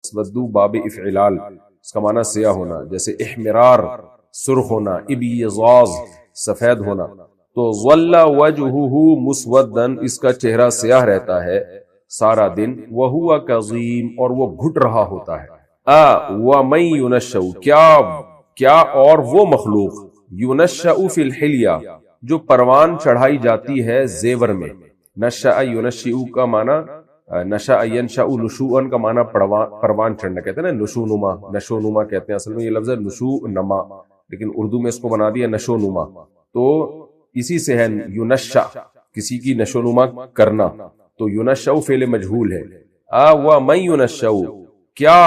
اسودو باب افعلال، اس کا معنی سیاہ ہونا، جیسے احمرار سرخ ہونا، ابیضاز سفید ہونا. تو ظل وجہہ مسودن، اس کا چہرہ سیاہ رہتا ہے سارا دن. وہو کظیم، اور وہ گھٹ رہا ہوتا ہے. ومن ینشأ، کیا اور وہ مخلوق، ینشأ فی الحلیہ، جو پروان چڑھائی جاتی ہے زیور میں. نشأ ینشئ کا معنی، نشأ ینشأ نشوءا کا معنی پروان چڑھنا کہتے ہیں نا، نشو نما، نشو نما کہتے ہیں. اصل میں یہ لفظ ہے نشو نما، لیکن اردو میں اس کو بنا دیا نشو نما. تو اسی سے ہے ینشأ، کسی کی نشو نما کرنا. تو ینشأ فعل مجہول ہے. ومن ینشأ، کیا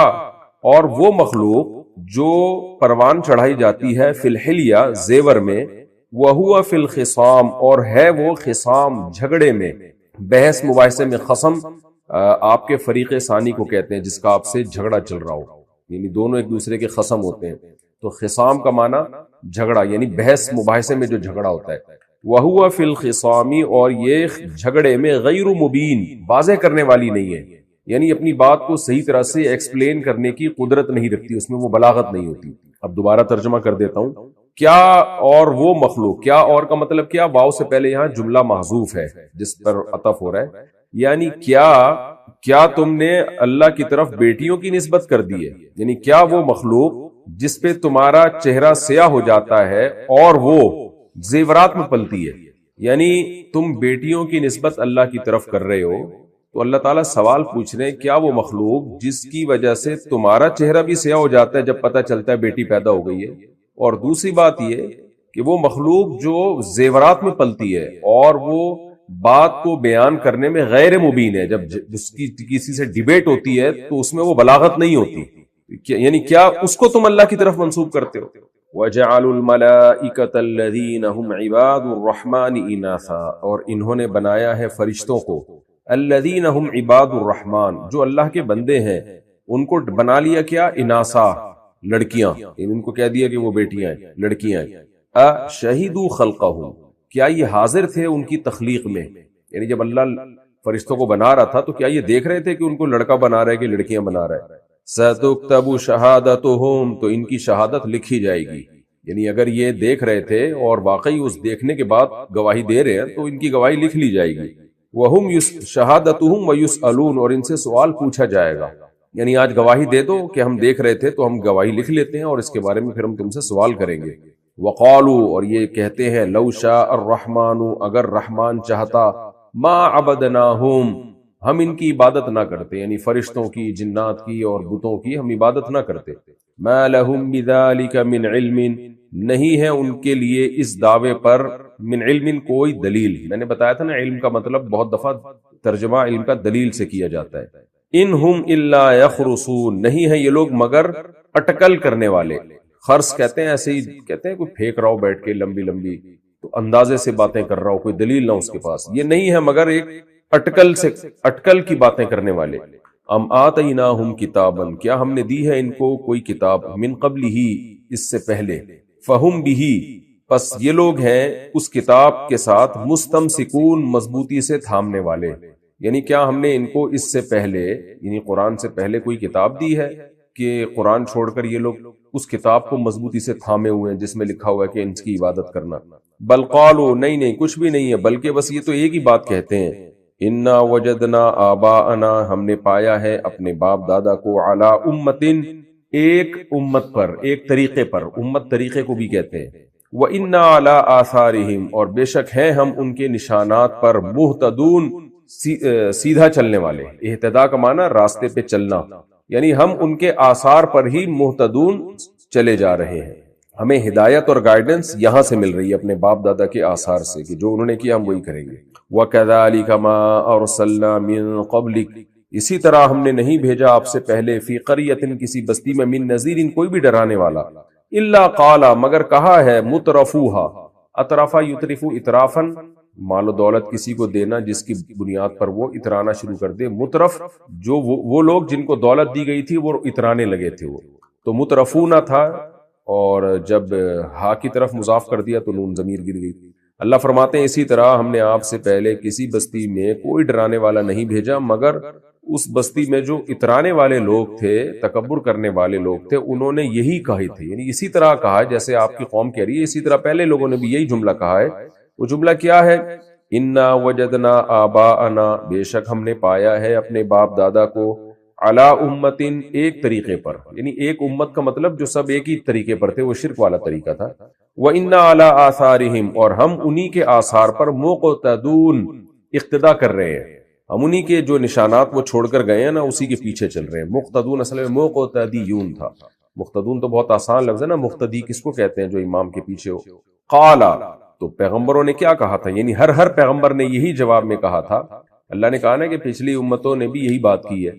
اور وہ مخلوق جو پروان چڑھائی جاتی ہے فی الحلیہ زیور میں. وہو فی الخصام، اور ہے وہ خصام جھگڑے میں، بحث مباحثے میں. خصم آپ کے فریق ثانی کو کہتے ہیں جس کا آپ سے جھگڑا چل رہا ہو، یعنی دونوں ایک دوسرے کے خصم ہوتے ہیں. تو خصام کا معنی جھگڑا، یعنی بحث مباحثے میں جو جھگڑا ہوتا ہے. وہو فی الخصام، اور یہ جھگڑے میں غیر مبین، واضح کرنے والی نہیں ہے، یعنی اپنی بات کو صحیح طرح سے ایکسپلین کرنے کی قدرت نہیں رکھتی، اس میں وہ بلاغت نہیں ہوتی. اب دوبارہ ترجمہ کر دیتا ہوں. کیا اور وہ مخلوق، کیا اور کا مطلب کیا، واو سے پہلے یہاں جملہ محذوف ہے جس پر عطف ہو رہا ہے. یعنی کیا تم نے اللہ کی طرف بیٹیوں کی نسبت کر دی ہے، یعنی کیا وہ مخلوق جس پہ تمہارا چہرہ سیاہ ہو جاتا ہے اور وہ زیورات میں پلتی ہے، یعنی تم بیٹیوں کی نسبت اللہ کی طرف کر رہے ہو. تو اللہ تعالیٰ سوال پوچھ رہے ہیں کیا وہ مخلوق جس کی وجہ سے تمہارا چہرہ بھی سیاہ ہو جاتا ہے جب پتہ چلتا ہے بیٹی پیدا ہو گئی ہے، اور دوسری بات یہ کہ وہ مخلوق جو زیورات میں پلتی ہے اور وہ بات کو بیان کرنے میں غیر مبین ہے، جب اس کی کسی سے ڈیبیٹ ہوتی ہے تو اس میں وہ بلاغت نہیں ہوتی، یعنی کیا اس کو تم اللہ کی طرف منسوب کرتے ہو. وَجَعَلُوا الْمَلَائِكَةَ الَّذِينَ هُمْ عِبَادُ الرَّحْمَنِ إِنَاثًا، اور انہوں نے بنایا ہے فرشتوں کو، الذین ہم عباد الرحمن، جو اللہ کے بندے ہیں، ان کو بنا لیا کیا، اناسا، لڑکیاں، ان کو کہہ دیا کہ وہ بیٹیاں ہیں، لڑکیاں ہیں. شہیدوا خلقہم، کیا یہ حاضر تھے ان کی تخلیق میں، یعنی جب اللہ فرشتوں کو بنا رہا تھا تو کیا یہ دیکھ رہے تھے کہ ان کو لڑکا بنا رہا ہے کہ لڑکیاں بنا رہا ہے. ستکتب شہادتہم، تو ان کی شہادت لکھی جائے گی، یعنی اگر یہ دیکھ رہے تھے اور واقعی اس دیکھنے کے بعد گواہی دے رہے ہیں تو ان کی گواہی لکھ لی جائے گی. وَهُمْ شَهَادَتُهُمْ وَيُسْأَلُونَ، اور ان سے سوال پوچھا جائے گا، یعنی آج گواہی دے دو کہ ہم دیکھ رہے تھے تو ہم گواہی لکھ لیتے ہیں اور اس کے بارے میں پھر ہم تم سے سوال کریں گے. وَقَالُوا، اور یہ کہتے ہیں، لَوْ شَاءَ الرَّحْمَنُ، اگر رحمان چاہتا، مَا عَبَدْنَاهُمْ، ہم ان کی عبادت نہ کرتے، یعنی فرشتوں کی، جنات کی اور بتوں کی ہم عبادت نہ کرتے. مَا لَهُمْ بِذَلِكَ مِنْ عِلْمٍ، نہیں ہے ان کے لیے اس دعوے پر من علم کوئی دلیل. میں نے بتایا تھا نا علم کا مطلب بہت دفعہ ترجمہ علم کا دلیل سے کیا جاتا ہے. ان ہم الا یخرصون، نہیں ہے یہ لوگ مگر اٹکل کرنے والے. خرص کہتے ہیں ایسے ہی کہتے ہیں کوئی پھینک رہا ہو بیٹھ کے لمبی لمبی تو اندازے سے باتیں کر رہا ہو، کوئی دلیل نہ اس کے پاس. یہ نہیں ہے مگر ایک اٹکل کی باتیں کرنے والے. ام آتیناہم کتابا، کیا ہم نے دی ہے ان کو کوئی کتاب، من قبلہ، اس سے پہلے، فہم بہ، پس یہ لوگ ہیں اس کتاب کے ساتھ مستمسکون، مضبوطی سے تھامنے والے. یعنی کیا ہم نے ان کو اس سے پہلے، یعنی قرآن سے پہلے کوئی کتاب دی ہے کہ قرآن چھوڑ کر یہ لوگ اس کتاب کو مضبوطی سے تھامے ہوئے ہیں جس میں لکھا ہوا ہے کہ ان کی عبادت کرنا. بل قالوا، نہیں کچھ بھی نہیں ہے، بلکہ بس یہ تو ایک ہی بات کہتے ہیں، انا وجدنا آباءنا، ہم نے پایا ہے اپنے باپ دادا کو، علی امتن، ایک امت پر، ایک طریقے پر، امت طریقے کو بھی کہتے ہیں. وَإِنَّا عَلَىٰ آثَارِهِمْ، اور بے شک ہیں ہم ان کے نشانات پر، مہتدون، سیدھا چلنے والے. اہتدا کا معنی راستے پہ چلنا، یعنی ہم ان کے آثار پر ہی مہتدون چلے جا رہے ہیں. ہمیں ہدایت اور گائیڈنس یہاں سے مل رہی ہے اپنے باپ دادا کے آثار سے کہ جو انہوں نے کیا ہم وہی کریں گے. وَكَذَلِكَ مَا أَرْسَلْنَا مِن قَبْلِكَ، اسی طرح ہم نے نہیں بھیجا آپ سے پہلے، فی قریۃ، کسی بستی میں، من نذیر، کوئی بھی ڈرانے والا، الا قالا، مگر کہا ہے، مترفوہا، اطرافا یطرفو اطرافن، مال و دولت کسی کو دینا جس کی بنیاد پر وہ اترانا شروع کر دے. مترف جو وہ لوگ جن کو دولت دی گئی تھی وہ اترانے لگے تھے، وہ تو مترفونا تھا، اور جب ہا کی طرف مضاف کر دیا تو نون ضمیر گر گئی. اللہ فرماتے ہیں اسی طرح ہم نے آپ سے پہلے کسی بستی میں کوئی ڈرانے والا نہیں بھیجا مگر اس بستی میں جو اترانے والے لوگ تھے، تکبر کرنے والے لوگ تھے، انہوں نے یہی کہی تھی، یعنی اسی طرح کہا جیسے آپ کی قوم کہہ رہی ہے، اسی طرح پہلے لوگوں نے بھی یہی جملہ کہا ہے۔ وہ جملہ کیا ہے؟ انا وجدنا آباءنا، بے شک ہم نے پایا ہے اپنے باپ دادا کو، علی امتن، ایک طریقے پر، یعنی ایک امت کا مطلب جو سب ایک ہی طریقے پر تھے، وہ شرک والا طریقہ تھا۔ وَإِنَّا عَلَىٰ آثَارِهِمْ، اور ہم انہی کے آثار پر مقتدون، اقتدا کر رہے ہیں، ہم انہی کے جو نشانات وہ چھوڑ کر گئے ہیں نا، اسی کے پیچھے چل رہے ہیں۔ مقتدون اصل میں مقتدیون تھا، مقتدون تو بہت آسان لفظ ہے نا، مقتدی کس کو کہتے ہیں؟ جو امام کے پیچھے ہو۔ قالا، تو پیغمبروں نے کیا کہا تھا؟ یعنی ہر پیغمبر نے یہی جواب میں کہا تھا۔ اللہ نے کہا نا کہ پچھلی امتوں نے بھی یہی بات کی ہے،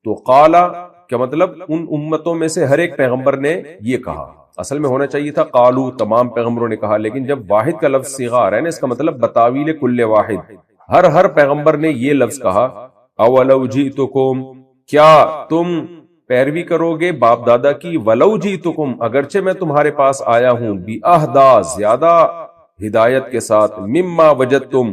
تو قالا کیا مطلب؟ ان امتوں میں سے ہر ایک پیغمبر نے یہ کہا۔ اصل میں ہونا چاہیے تھا قالو، تمام پیغمبروں نے کہا، لیکن جب واحد کا لفظ صیغہ آ رہا ہے نا، اس کا مطلب بتاویل کل واحد، ہر پیغمبر نے یہ لفظ کہا۔ اولو جئتکم، کیا تم پیروی کرو گے باپ دادا کی؟ ولو جئتکم، اگرچہ میں تمہارے پاس آیا ہوں، باہدا، زیادہ ہدایت کے ساتھ، مما وجدتم،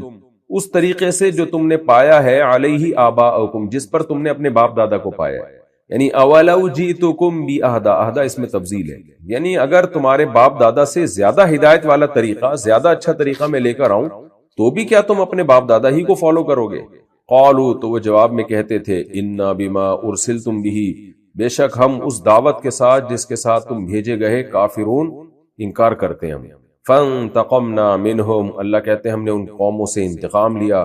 اس طریقے سے جو تم نے پایا ہے، علیہ آباءکم، جس پر تم نے اپنے باپ دادا کو پایا ہے۔ یعنی اولو جئتکم باہدا، اہدا اس میں تفضیل ہے، یعنی اگر تمہارے باپ دادا سے زیادہ ہدایت والا طریقہ، زیادہ اچھا طریقہ میں لے کر آؤں، تو بھی کیا تم اپنے باپ دادا ہی کو فالو کرو گے؟ قالو، تو وہ جواب میں کہتے تھے، انا بما ارسلتم به، بے شک ہم اس دعوت کے ساتھ جس کے ساتھ تم بھیجے گئے، کافرون، انکار کرتے ہیں ہم۔ فانتقمنا منہم، اللہ کہتے ہیں ہم نے ان قوموں سے انتقام لیا۔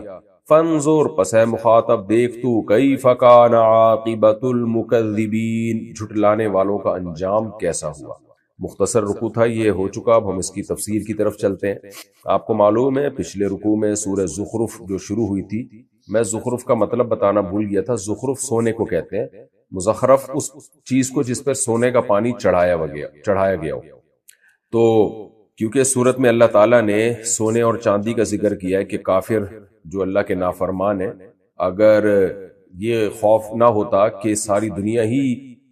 فانظر، پس ہے مخاطب دیکھ تو، کیف کان عاقبۃ المکذبین، جھٹلانے والوں کا انجام کیسا ہوا۔ مختصر رکوع تھا، یہ ہو چکا، اب ہم اس کی تفسیر کی طرف چلتے ہیں۔ آپ کو معلوم ہے پچھلے رکوع میں سورہ زخرف جو شروع ہوئی تھی، میں زخرف کا مطلب بتانا بھول گیا تھا۔ زخرف سونے کو کہتے ہیں، مزخرف اس چیز کو جس پر سونے کا پانی چڑھایا گیا ہو۔ تو کیونکہ سورت میں اللہ تعالیٰ نے سونے اور چاندی کا ذکر کیا ہے کہ کافر جو اللہ کے نافرمان ہیں، اگر یہ خوف نہ ہوتا کہ ساری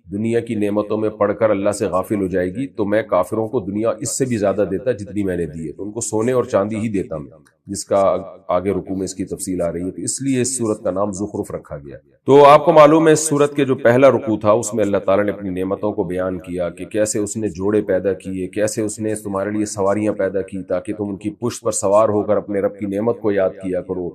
دنیا کی نعمتوں میں پڑھ کر اللہ سے غافل ہو جائے گی، تو میں کافروں کو دنیا اس سے بھی زیادہ دیتا جتنی میں نے دی ہے، تو ان کو سونے اور چاندی ہی دیتا میں، جس کا آگے رکوع میں اس کی تفصیل آ رہی ہے، تو اس لیے اس سورت کا نام زخرف رکھا گیا۔ تو آپ کو معلوم ہے اس سورت کے جو پہلا رکوع تھا، اس میں اللہ تعالیٰ نے اپنی نعمتوں کو بیان کیا کہ کیسے اس نے جوڑے پیدا کیے، کیسے اس نے تمہارے لیے سواریاں پیدا کی تاکہ تم ان کی پشت پر سوار ہو کر اپنے رب کی نعمت کو یاد کیا کرو،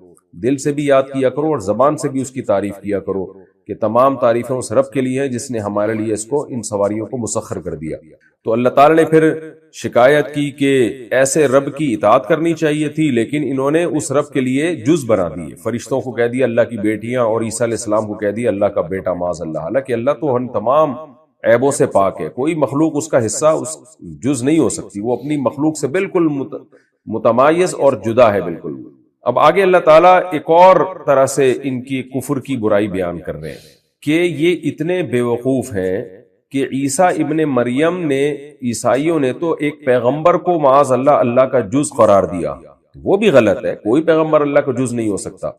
دل سے بھی یاد کیا کرو اور زبان سے بھی اس کی تعریف کیا کرو، کہ تمام تعریفیں اس رب کے لیے ہیں جس نے ہمارے لیے اس کو، ان سواریوں کو مسخر کر دیا۔ تو اللہ تعالیٰ نے پھر شکایت کی کہ ایسے رب کی اطاعت کرنی چاہیے تھی، لیکن انہوں نے اس رب کے لیے جز بنا دیے، فرشتوں کو کہہ دیا اللہ کی بیٹیاں، اور عیسیٰ علیہ السلام کو کہہ دیا اللہ کا بیٹا، معاذ اللہ، حالانکہ اللہ تو ہم تمام عیبوں سے پاک ہے، کوئی مخلوق اس کا حصہ، اس جز نہیں ہو سکتی، وہ اپنی مخلوق سے بالکل متمایز اور جدا ہے بالکل۔ اب آگے اللہ تعالیٰ ایک اور طرح سے ان کی کفر کی برائی بیان کر رہے ہیں کہ یہ اتنے بیوقوف ہیں کہ عیسیٰ ابن مریم نے، عیسائیوں نے تو ایک پیغمبر کو معاذ اللہ اللہ کا جز قرار دیا، وہ بھی غلط ہے، کوئی پیغمبر اللہ کا جز نہیں ہو سکتا،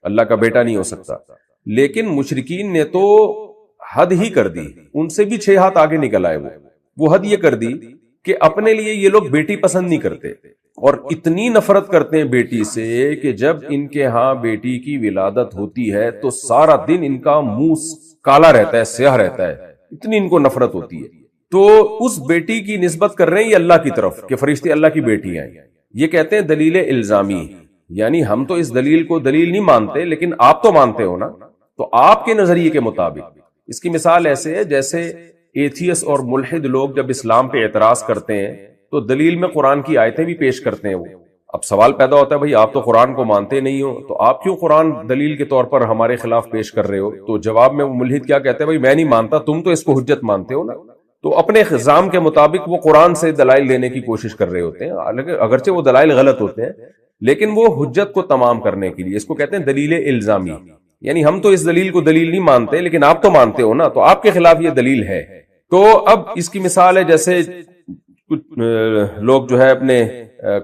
اللہ کا بیٹا نہیں ہو سکتا، لیکن مشرکین نے تو حد ہی کر دی، ان سے بھی 6 ہاتھ آگے نکل آئے، وہ حد یہ کر دی کہ اپنے لیے یہ لوگ بیٹی پسند نہیں کرتے، اور اتنی نفرت کرتے ہیں بیٹی سے کہ جب ان کے ہاں بیٹی کی ولادت ہوتی ہے تو سارا دن ان کا منہ کالا رہتا ہے، سیاہ رہتا ہے، اتنی ان کو نفرت ہوتی ہے۔ تو اس بیٹی کی نسبت کر رہے ہیں یہ اللہ کی طرف کہ فرشتے اللہ کی بیٹی ہیں، یہ کہتے ہیں دلیل الزامی، یعنی ہم تو اس دلیل کو دلیل نہیں مانتے، لیکن آپ تو مانتے ہو نا، تو آپ کے نظریے کے مطابق۔ اس کی مثال ایسے ہے جیسے ایتھیس اور ملحد لوگ جب اسلام پہ اعتراض کرتے ہیں تو دلیل میں قرآن کی آیتیں بھی پیش کرتے ہیں، وہ اب سوال پیدا ہوتا ہے بھائی آپ تو قرآن کو مانتے نہیں ہو، تو آپ کیوں قرآن دلیل کے طور پر ہمارے خلاف پیش کر رہے ہو؟ تو جواب میں وہ ملحد کیا کہتے ہیں، بھائی میں نہیں مانتا، تم تو اس کو حجت مانتے ہو نا۔ تو اپنے خزام کے مطابق وہ قرآن سے دلائل دینے کی کوشش کر رہے ہوتے ہیں، اگرچہ وہ دلائل غلط ہوتے ہیں، لیکن وہ حجت کو تمام کرنے کے لیے، اس کو کہتے ہیں دلیل الزامی، یعنی ہم تو اس دلیل کو دلیل نہیں مانتے لیکن آپ تو مانتے ہو نا، تو آپ کے خلاف یہ دلیل ہے۔ تو اب اس کی مثال ہے جیسے کچھ لوگ جو ہے اپنے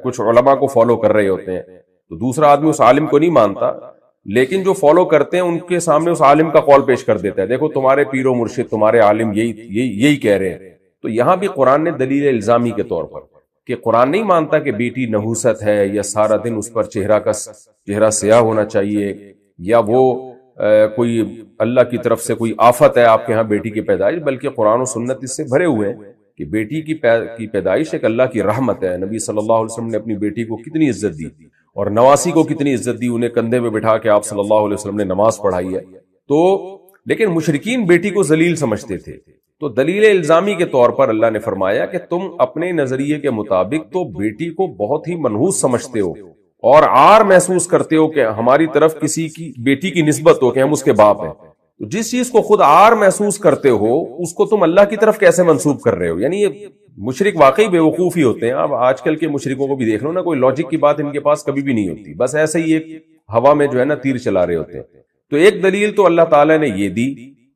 کچھ علماء کو فالو کر رہے ہوتے ہیں، تو دوسرا آدمی اس عالم کو نہیں مانتا، لیکن جو فالو کرتے ہیں ان کے سامنے اس عالم کا قول پیش کر دیتا ہے، دیکھو تمہارے پیر و مرشد، تمہارے عالم یہی کہہ رہے ہیں۔ تو یہاں بھی قرآن نے دلیل الزامی کے طور پر کہ قرآن نہیں مانتا کہ بیٹی نحوست ہے یا سارا دن اس پر چہرہ سیاہ ہونا چاہیے، یا وہ کوئی اللہ کی طرف سے کوئی آفت ہے آپ کے ہاں بیٹی کی پیدائش، بلکہ قرآن و سنت اس سے بھرے ہوئے ہیں کہ بیٹی کی پیدائش ایک اللہ کی رحمت ہے۔ نبی صلی اللہ علیہ وسلم نے اپنی بیٹی کو کتنی عزت دی اور نواسی کو کتنی عزت دی، انہیں کندھے پہ بٹھا کے آپ صلی اللہ علیہ وسلم نے نماز پڑھائی ہے۔ تو لیکن مشرکین بیٹی کو ذلیل سمجھتے تھے، تو دلیل الزامی کے طور پر اللہ نے فرمایا کہ تم اپنے نظریے کے مطابق تو بیٹی کو بہت ہی منحوس سمجھتے ہو اور عار محسوس کرتے ہو کہ ہماری طرف کسی کی بیٹی کی نسبت ہو کہ ہم اس کے باپ ہیں۔ تو جس چیز کو خود عار محسوس کرتے ہو اس کو تم اللہ کی طرف کیسے منسوب کر رہے ہو؟ یعنی یہ مشرک واقعی بے وقوف ہی ہوتے ہیں۔ اب آج کل کے مشرکوں کو بھی دیکھ لو نا، کوئی لاجک کی بات ان کے پاس کبھی بھی نہیں ہوتی، بس ایسے ہی ایک ہوا میں جو ہے نا تیر چلا رہے ہوتے ہیں۔ تو ایک دلیل تو اللہ تعالیٰ نے یہ دی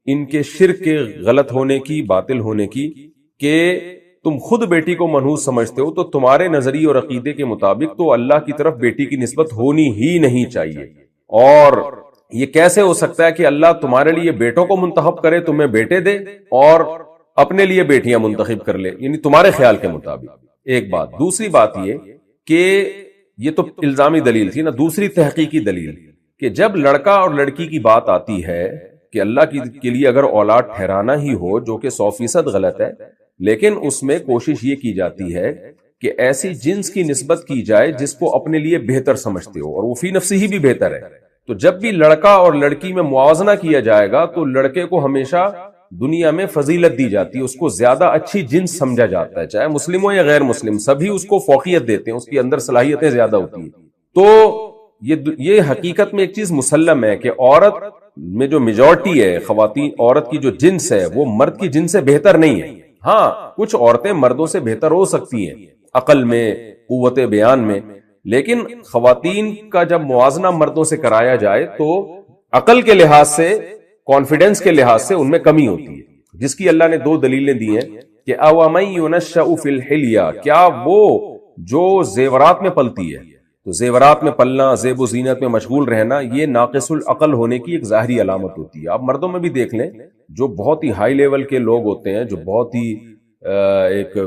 ان کے شرک کے غلط ہونے کی، باطل ہونے کی، کہ تم خود بیٹی کو منحوس سمجھتے ہو، تو تمہارے نظریے اور عقیدے کے مطابق تو اللہ کی طرف بیٹی کی نسبت ہونی ہی نہیں چاہیے۔ اور یہ کیسے ہو سکتا ہے کہ اللہ تمہارے لیے بیٹوں کو منتخب کرے، تمہیں بیٹے دے، اور اپنے لیے بیٹیاں منتخب کر لے، یعنی تمہارے خیال کے مطابق؟ ایک بات۔ دوسری بات یہ کہ یہ تو الزامی دلیل تھی نا، دوسری تحقیقی دلیل کہ جب لڑکا اور لڑکی کی بات آتی ہے کہ اللہ کے لیے اگر اولاد ٹھہرانا ہی ہو، جو کہ 100% غلط ہے، لیکن اس میں کوشش یہ کی جاتی ہے کہ ایسی جنس کی نسبت کی جائے جس کو اپنے لیے بہتر سمجھتے ہو، اور وہ فی نفسی ہی بھی بہتر ہے۔ تو جب بھی لڑکا اور لڑکی میں موازنہ کیا جائے گا تو لڑکے کو ہمیشہ دنیا میں فضیلت دی جاتی ہے، اس کو زیادہ اچھی جنس سمجھا جاتا ہے، چاہے مسلم ہو یا غیر مسلم، سبھی اس کو فوقیت دیتے ہیں، اس کی اندر صلاحیتیں زیادہ ہوتی ہیں۔ تو یہ حقیقت میں ایک چیز مسلم ہے کہ عورت میں جو میجورٹی ہے، خواتین، عورت کی جو جنس ہے وہ مرد کی جنس سے بہتر نہیں ہے۔ ہاں کچھ عورتیں مردوں سے بہتر ہو سکتی ہیں عقل میں، قوت بیان میں، لیکن خواتین کا جب موازنہ مردوں سے کرایا جائے تو عقل کے لحاظ سے، کانفیڈنس کے لحاظ سے ان میں کمی ہوتی ہے، جس کی اللہ نے دو دلیلیں دی ہیں کہ اوَمَن يُنَشَّأُ فِي الْحِلْيَةِ، کیا وہ جو زیورات میں پلتی ہے، تو زیورات میں پلنا، زیب و زینت میں مشغول رہنا، یہ ناقص العقل ہونے کی ایک ظاہری علامت ہوتی ہے۔ آپ مردوں میں بھی دیکھ لیں، جو بہت ہی ہائی لیول کے لوگ ہوتے ہیں، جو بہت ہی ایک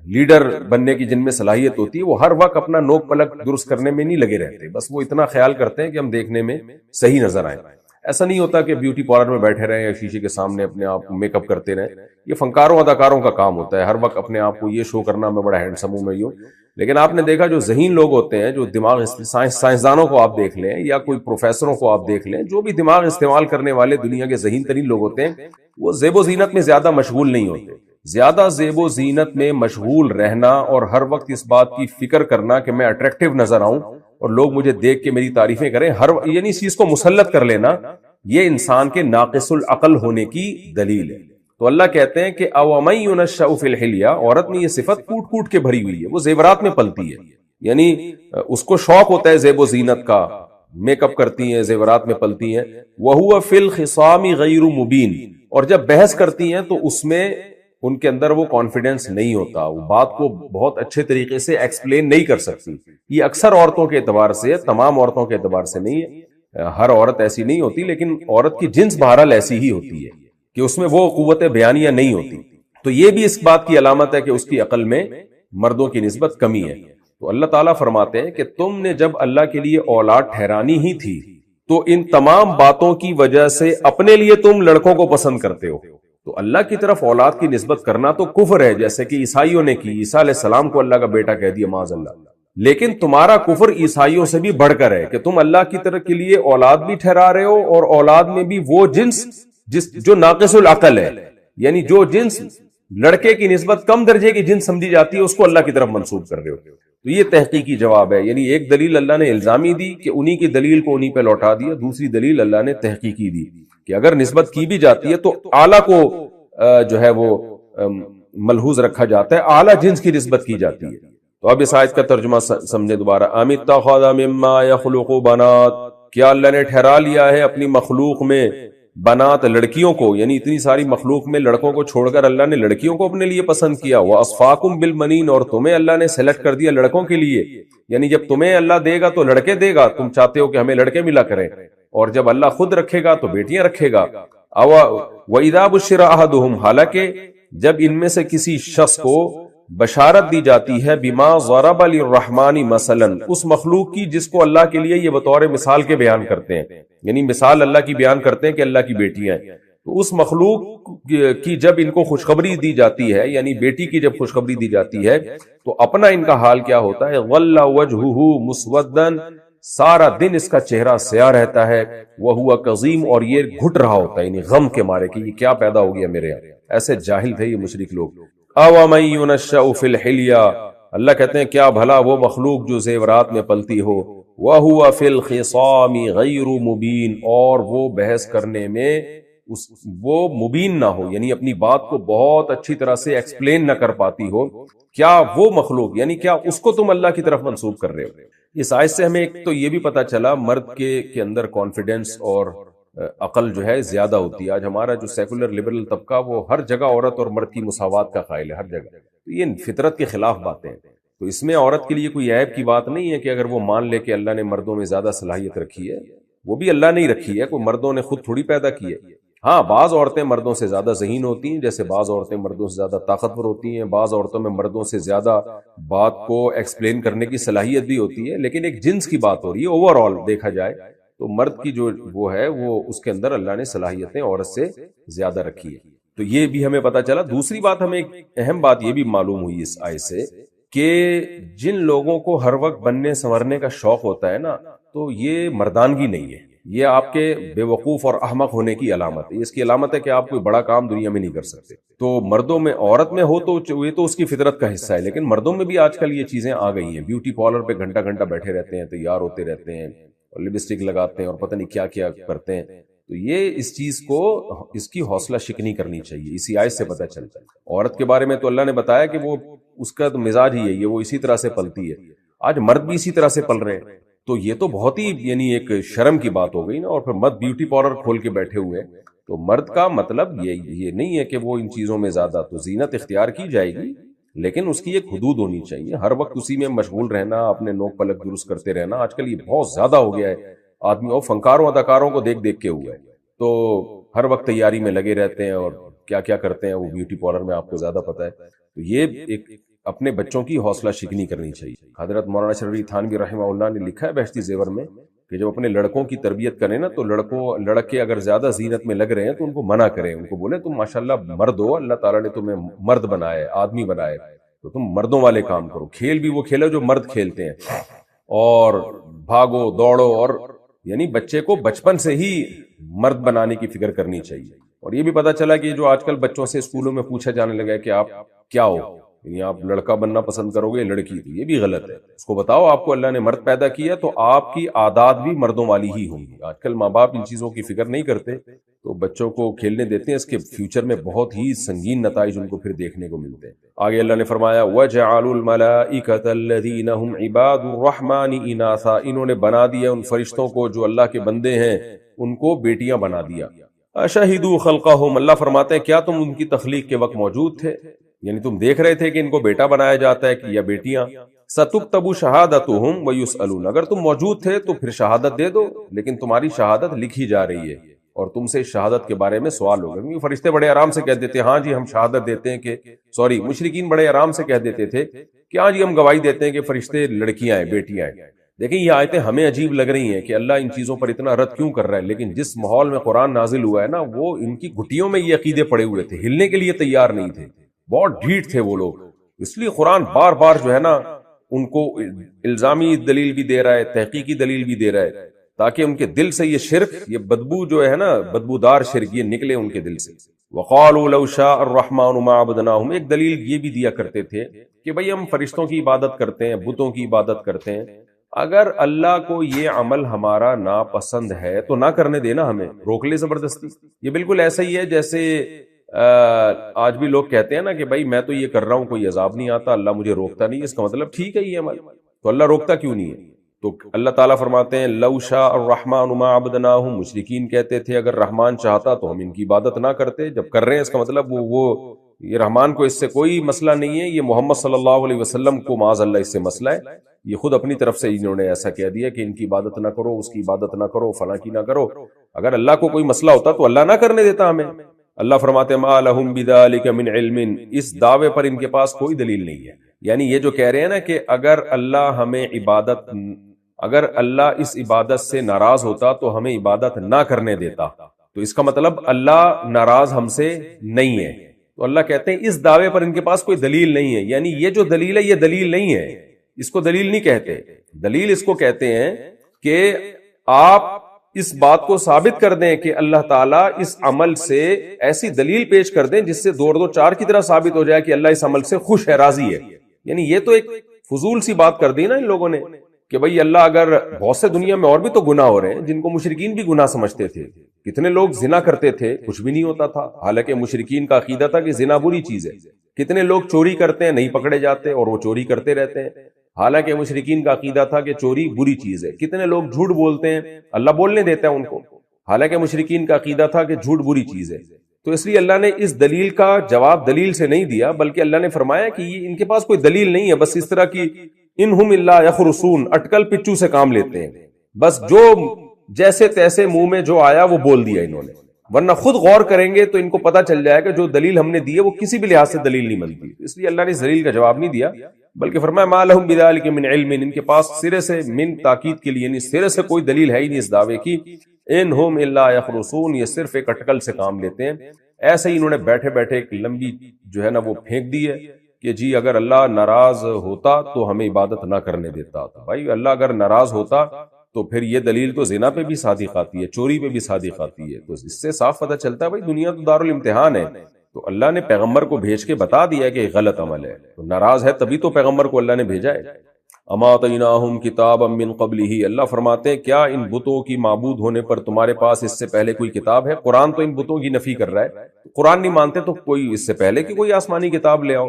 لیڈر بننے کی جن میں صلاحیت ہوتی ہے، وہ ہر وقت اپنا نوک پلک درست کرنے میں نہیں لگے رہتے، بس وہ اتنا خیال کرتے ہیں کہ ہم دیکھنے میں صحیح نظر آئیں۔ ایسا نہیں ہوتا کہ بیوٹی پارلر میں بیٹھے رہیں یا شیشے کے سامنے اپنے آپ کو میک اپ کرتے رہیں، یہ فنکاروں اداکاروں کا کام ہوتا ہے، ہر وقت اپنے آپ کو یہ شو کرنا میں بڑا ہینڈسم ہوں، میں یوں۔ لیکن آپ نے دیکھا جو ذہین لوگ ہوتے ہیں، جو دماغ، سائنسدانوں کو آپ دیکھ لیں یا کوئی پروفیسروں کو آپ دیکھ لیں، جو بھی دماغ استعمال کرنے والے دنیا کے ذہین ترین لوگ ہوتے ہیں، وہ زیب و زینت میں زیادہ مشغول نہیں ہوتے۔ زیادہ زیب و زینت میں مشغول رہنا اور ہر وقت اس بات کی فکر کرنا کہ میں اٹریکٹیو نظر آؤں اور لوگ مجھے دیکھ کے میری تعریفیں کریں، یعنی اس چیز کو مسلط کر لینا، یہ انسان کے ناقص العقل ہونے کی دلیل ہے۔ تو اللہ کہتے ہیں کہ اوَمَن يُنَشَّأُ فِي الْحِلْيَةِ، عورت میں یہ صفت کوٹ کوٹ کے بھری ہوئی ہے، وہ زیورات میں پلتی ہے، یعنی اس کو شوق ہوتا ہے زیب و زینت کا، میک اپ کرتی ہیں، زیورات میں پلتی ہیں۔ وَهُوَ فِي الْخِصَامِ غَيْرُ مُبِينٍ، اور جب بحث کرتی ہیں تو اس میں ان کے اندر وہ کانفیڈنس نہیں ہوتا، وہ بات کو بہت اچھے طریقے سے ایکسپلین نہیں کر سکتی۔ یہ اکثر عورتوں کے اعتبار سے، تمام عورتوں کے اعتبار سے نہیں ہے، ہر عورت ایسی نہیں ہوتی، لیکن عورت کی جنس بہرحال ایسی ہی ہوتی ہے کہ اس میں وہ قوت بیانیہ نہیں ہوتی۔ تو یہ بھی اس بات کی علامت ہے کہ اس کی عقل میں مردوں کی نسبت کمی ہے۔ تو اللہ تعالیٰ فرماتے ہیں کہ تم نے جب اللہ کے لیے اولاد ٹھہرانی ہی تھی تو ان تمام باتوں کی وجہ سے اپنے لیے تم لڑکوں کو پسند کرتے ہو۔ تو اللہ کی طرف اولاد کی نسبت کرنا تو کفر ہے، جیسے کہ عیسائیوں نے کی، عیسیٰ علیہ السلام کو اللہ کا بیٹا کہہ دیا معاذ اللہ۔ لیکن تمہارا کفر عیسائیوں سے بھی بڑھ کر ہے کہ تم اللہ کی طرف کے لیے اولاد بھی ٹھہرا رہے ہو، اور اولاد میں بھی وہ جنس جو ناقص العقل ہے، یعنی جو جنس لڑکے کی نسبت کم درجے کی جنس سمجھی جاتی ہے، اس کو اللہ کی طرف منسوب کر رہے ہو۔ تو یہ تحقیقی جواب ہے، یعنی ایک دلیل اللہ نے الزامی دی کہ انہی کی دلیل کو انہی پہ لوٹا دیا، دوسری دلیل اللہ نے تحقیقی دی کہ اگر نسبت کی بھی جاتی ہے تو اعلیٰ کو جو ہے وہ ملحوظ رکھا جاتا ہے، اعلیٰ جنس کی نسبت کی جاتی ہے۔ تو اب اس آیت کا ترجمہ سمجھے دوبارہ۔ ام اتخذ مما یخلق بنات، کیا اللہ نے ٹھہرا لیا ہے اپنی مخلوق میں بنات، لڑکیوں کو، یعنی اتنی ساری مخلوق میں لڑکوں کو چھوڑ کر اللہ نے لڑکیوں کو اپنے لیے پسند کیا۔ وَأَصْفَاكُمْ بِالْبَنِينَ، اور تمہیں اللہ نے سلیکٹ کر دیا لڑکوں کے لیے، یعنی جب تمہیں اللہ دے گا تو لڑکے دے گا، تم چاہتے ہو کہ ہمیں لڑکے ملا کریں، اور جب اللہ خود رکھے گا تو بیٹیاں رکھے گا۔ وَإِذَا بُشِّرَ أَحَدُهُمْ، حالانکہ جب ان میں سے کسی شخص کو بشارت دی جاتی ہے بما ضرب للرحمن مثلا، اس مخلوق کی جس کو اللہ کے لیے یہ بطور مثال کے بیان کرتے ہیں، یعنی مثال اللہ کی بیان کرتے ہیں کہ اللہ کی بیٹیاں ہیں، تو اس مخلوق کی جب ان کو خوشخبری دی جاتی ہے، یعنی بیٹی کی جب خوشخبری دی جاتی ہے تو اپنا ان کا حال کیا ہوتا ہے، ظل وجہہ مسودا، سارا دن اس کا چہرہ سیاہ رہتا ہے، وہو کظیم، اور یہ گھٹ رہا ہوتا ہے، یعنی غم کے مارے کہ یہ کیا پیدا ہو گیا میرے یہاں۔ ایسے جاہل تھے یہ مشرک لوگ۔ اومن ينشأ فی الحلیہ، اللہ کہتے ہیں کیا بھلا وہ مخلوق جو زیورات میں پلتی ہو، وہو فی الخصام غیر مبین، اور وہ بحث کرنے میں وہ مبین نہ ہو، یعنی اپنی بات کو بہت اچھی طرح سے ایکسپلین نہ کر پاتی ہو، کیا وہ مخلوق، یعنی کیا اس کو تم اللہ کی طرف منسوب کر رہے ہو۔ اس آیت سے ہمیں ایک تو یہ بھی پتا چلا مرد کے اندر کانفیڈنس اور عقل جو ہے زیادہ ہوتی ہے۔ آج ہمارا جو سیکولر لبرل طبقہ وہ ہر جگہ عورت اور مرد کی مساوات کا قائل ہے، ہر جگہ، تو یہ فطرت کے خلاف باتیں ہیں۔ تو اس میں عورت کے لیے کوئی عیب کی بات نہیں ہے کہ اگر وہ مان لے کہ اللہ نے مردوں میں زیادہ صلاحیت رکھی ہے، وہ بھی اللہ نے ہی رکھی ہے، کوئی مردوں نے خود تھوڑی پیدا کی ہے۔ ہاں، بعض عورتیں مردوں سے زیادہ ذہین ہوتی ہیں، جیسے بعض عورتیں مردوں سے زیادہ طاقتور ہوتی ہیں، بعض عورتوں میں مردوں سے زیادہ بات کو ایکسپلین کرنے کی صلاحیت بھی ہوتی ہے، لیکن ایک جنس کی بات ہو رہی ہے، اوور آل دیکھا جائے تو مرد کی جو وہ ہے وہ اس کے اندر اللہ نے صلاحیتیں عورت سے زیادہ رکھی ہے۔ تو یہ بھی ہمیں پتا چلا۔ دوسری بات ہمیں ایک اہم بات یہ بھی معلوم ہوئی اس آیت سے کہ جن لوگوں کو ہر وقت بننے سنورنے کا شوق ہوتا ہے نا، تو یہ مردانگی نہیں ہے، یہ آپ کے بے وقوف اور احمق ہونے کی علامت ہے۔ اس کی علامت ہے کہ آپ کوئی بڑا کام دنیا میں نہیں کر سکتے۔ تو مردوں میں، عورت میں ہو تو یہ تو اس کی فطرت کا حصہ ہے، لیکن مردوں میں بھی آج کل یہ چیزیں آ گئی ہیں، بیوٹی پارلر پہ گھنٹہ گھنٹہ بیٹھے رہتے ہیں، تیار ہوتے رہتے ہیں اور لپسٹک لگاتے ہیں اور پتہ نہیں کیا کیا کرتے ہیں۔ تو یہ اس چیز کو، اس کی حوصلہ شکنی کرنی چاہیے۔ اسی آیت سے پتہ چلتا ہے۔ عورت کے بارے میں تو اللہ نے بتایا کہ وہ، اس کا تو مزاج ہی ہے یہ، وہ اسی طرح سے پلتی ہے۔ آج مرد بھی اسی طرح سے پل رہے ہیں، تو یہ تو بہت ہی یعنی ایک شرم کی بات ہو گئی نا۔ اور پھر مرد بیوٹی پارلر کھول کے بیٹھے ہوئے ہیں، تو مرد کا مطلب یہ نہیں ہے کہ وہ ان چیزوں میں زیادہ، تو زینت اختیار کی جائے گی لیکن اس کی ایک حدود ہونی چاہیے۔ ہر وقت اسی میں مشغول رہنا، اپنے نوک پلک درست کرتے رہنا، آج کل یہ بہت زیادہ ہو گیا ہے۔ آدمی اور فنکاروں اداکاروں کو دیکھ دیکھ کے ہوا ہے، تو ہر وقت تیاری میں لگے رہتے ہیں اور کیا کیا کرتے ہیں وہ بیوٹی پارلر میں، آپ کو زیادہ پتہ ہے۔ تو یہ ایک اپنے بچوں کی حوصلہ شکنی کرنی چاہیے۔ حضرت مولانا اشرف علی تھانوی رحمہ اللہ نے لکھا ہے بہشتی زیور میں کہ جب اپنے لڑکوں کی تربیت کریں نا، تو لڑکے اگر زیادہ زینت میں لگ رہے ہیں تو ان کو منع کریں، ان کو بولیں تم ماشاءاللہ مرد ہو، اللہ تعالیٰ نے تمہیں مرد بنایا ہے، آدمی بنایا ہے، تو تم مردوں والے کام کرو، کھیل بھی وہ کھیلو جو مرد کھیلتے ہیں، اور بھاگو دوڑو، اور یعنی بچے کو بچپن سے ہی مرد بنانے کی فکر کرنی چاہیے۔ اور یہ بھی پتا چلا کہ جو آج کل بچوں سے اسکولوں میں پوچھا جانے لگا ہے کہ آپ کیا ہو، یعنی آپ لڑکا بننا پسند کرو گے لڑکی، تو یہ بھی غلط ہے۔ اس کو بتاؤ آپ کو اللہ نے مرد پیدا کیا تو آپ کی عادات بھی مردوں والی ہی ہوں گی۔ آج کل ماں باپ ان چیزوں کی فکر نہیں کرتے، تو بچوں کو کھیلنے دیتے ہیں، اس کے فیوچر میں بہت ہی سنگین نتائج ان کو پھر دیکھنے کو ملتے ہیں۔ آگے اللہ نے فرمایا وَجَعَلُوا الْمَلَائِكَةَ الَّذِينَ هُمْ عِبَادُ الرَّحْمَنِ إِنَاثًا، انہوں نے بنا دیا ان فرشتوں کو جو اللہ کے بندے ہیں، ان کو بیٹیاں بنا دیا۔ أَشَهِدُوا خَلْقَهُمْ، اللہ فرماتے ہیں کیا تم ان کی تخلیق کے وقت موجود تھے، یعنی تم دیکھ رہے تھے کہ ان کو بیٹا بنایا جاتا ہے کہ یا بیٹیاں؟ سَتُكْتَبُ شَهَادَتُهُمْ وَيُسْأَلُونَ، اگر تم موجود تھے تو پھر شہادت دے دو، لیکن تمہاری شہادت لکھی جا رہی ہے اور تم سے شہادت کے بارے میں سوال ہوگا۔ کیونکہ فرشتے بڑے آرام سے کہہ دیتے ہیں ہاں جی ہم شہادت دیتے ہیں کہ، مشرکین بڑے آرام سے کہہ دیتے تھے کہ ہاں جی ہم گواہی دیتے ہیں کہ فرشتے لڑکیاں ہیں، بیٹیاں ہیں۔ دیکھیں یہ آیتیں ہمیں عجیب لگ رہی ہیں کہ اللہ ان چیزوں پر اتنا رد کیوں کر رہا ہے، لیکن جس ماحول میں قرآن نازل ہوا ہے نا، وہ ان کی گھٹیوں میں یہ عقیدے پڑے ہوئے تھے، ہلنے کے لیے تیار نہیں تھے، بہت ڈھیٹ تھے وہ لوگ۔ اس لیے قرآن بار بار جو ہے نا ان کو الزامی دلیل بھی دے رہا ہے، تحقیقی دلیل بھی دے رہا ہے، تاکہ ان کے دل سے یہ شرک، یہ بدبو جو ہے نا، بدبودار شرک، یہ نکلے ان کے دل سے۔ وَقَالُوا لَوْ شَاءَ الرَّحْمَنُ مَا عَبَدْنَاهُمْ، ایک دلیل یہ بھی دیا کرتے تھے کہ بھئی ہم فرشتوں کی عبادت کرتے ہیں، بتوں کی عبادت کرتے ہیں، اگر اللہ کو یہ عمل ہمارا ناپسند ہے تو نہ کرنے دینا، ہمیں روک لے زبردستی۔ یہ بالکل ایسا ہی ہے جیسے آج بھی لوگ کہتے ہیں نا کہ بھائی میں تو یہ کر رہا ہوں، کوئی عذاب نہیں آتا، اللہ مجھے روکتا نہیں، اس کا مطلب ٹھیک ہے یہ عمل، تو اللہ روکتا کیوں نہیں ہے؟ تو اللہ تعالیٰ فرماتے ہیں لو شاء الرحمن ما عبدناہم، مشرکین کہتے تھے اگر رحمان چاہتا تو ہم ان کی عبادت نہ کرتے، جب کر رہے ہیں اس کا مطلب وہ یہ رحمان کو اس سے کوئی مسئلہ نہیں ہے، یہ محمد صلی اللہ علیہ وسلم کو معاذ اللہ اس سے مسئلہ ہے، یہ خود اپنی طرف سے انہوں نے ایسا کہہ دیا کہ ان کی عبادت نہ کرو، اس کی عبادت نہ کرو، فلاں کی نہ کرو۔ اگر اللہ کو کوئی مسئلہ ہوتا تو اللہ نہ کرنے دیتا ہمیں، اللہ فرماتے ہیں ما لہم بذالک من علم، اس دعوے پر ان کے پاس کوئی دلیل نہیں ہے. یعنی یہ جو کہہ رہے ہیں نا کہ اگر اللہ اس عبادت سے ناراض ہوتا تو ہمیں عبادت نہ کرنے دیتا، تو اس کا مطلب اللہ ناراض ہم سے نہیں ہے. تو اللہ کہتے ہیں اس دعوے پر ان کے پاس کوئی دلیل نہیں ہے. یعنی یہ جو دلیل ہے یہ دلیل نہیں ہے، اس کو دلیل نہیں کہتے. دلیل اس کو کہتے ہیں کہ آپ اس بات کو ثابت کر دیں کہ اللہ تعالیٰ اس عمل سے ایسی دلیل پیش کر دیں جس سے 2 اور 2 4 کی طرح ثابت ہو جائے کہ اللہ اس عمل سے خوش ہے، راضی ہے. یعنی یہ تو ایک فضول سی بات کر دی نا ان لوگوں نے کہ بھئی اللہ اگر بہت سے دنیا میں اور بھی تو گناہ ہو رہے ہیں جن کو مشرکین بھی گناہ سمجھتے تھے. کتنے لوگ زنا کرتے تھے، کچھ بھی نہیں ہوتا تھا، حالانکہ مشرکین کا عقیدہ تھا کہ زنا بری چیز ہے. کتنے لوگ چوری کرتے ہیں، نہیں پکڑے جاتے اور وہ چوری کرتے رہتے ہیں، حالانکہ مشرکین کا عقیدہ تھا کہ چوری بری چیز ہے. کتنے لوگ جھوٹ بولتے ہیں، اللہ بولنے دیتا ہے ان کو، حالانکہ مشرکین کا عقیدہ تھا کہ جھوٹ بری چیز ہے. تو اس لیے اللہ نے اس دلیل کا جواب دلیل سے نہیں دیا، بلکہ اللہ نے فرمایا کہ یہ ان کے پاس کوئی دلیل نہیں ہے، بس اس طرح کی انہم الا یخرصون، اٹکل پچو سے کام لیتے ہیں، بس جو جیسے تیسے منہ میں جو آیا وہ بول دیا انہوں نے. ورنہ خود غور کریں گے تو ان کو پتا چل جائے گا جو دلیل ہم نے دی ہے وہ کسی بھی لحاظ سے دلیل نہیں بنتی. اس لیے اللہ نے اس دلیل کا جواب نہیں دیا، بلکہ فرمایا ما لہم بذالک من علم، ان کے پاس سرے سے من تاکید کے لیے یعنی سرے سے کوئی دلیل ہے ہی نہیں اس دعوے کی. انہم الا یخرصون، یہ صرف ایک اٹکل سے کام لیتے ہیں. ایسے ہی انہوں نے بیٹھے بیٹھے ایک لمبی جو ہے نا وہ پھینک دی ہے کہ جی اگر اللہ ناراض ہوتا تو ہمیں عبادت نہ کرنے دیتا. تو بھائی اللہ اگر ناراض ہوتا تو پھر یہ دلیل تو زنا پہ بھی صادق آتی ہے، چوری پہ بھی صادق آتی ہے. تو اس سے صاف پتہ چلتا ہے بھائی دنیا تو دارالامتحان ہے. تو اللہ نے پیغمبر کو بھیج کے بتا دیا کہ غلط عمل ہے، تو ناراض ہے تبھی تو پیغمبر کو اللہ نے بھیجا ہے. اما آتیناہم کتابا من قبلہ، اللہ فرماتے ہیں کیا ان بتوں کی معبود ہونے پر تمہارے پاس اس سے پہلے کوئی کتاب ہے؟ قرآن تو ان بتوں کی نفی کر رہا ہے، قرآن نہیں مانتے تو کوئی اس سے پہلے کی کوئی آسمانی کتاب لے آؤ.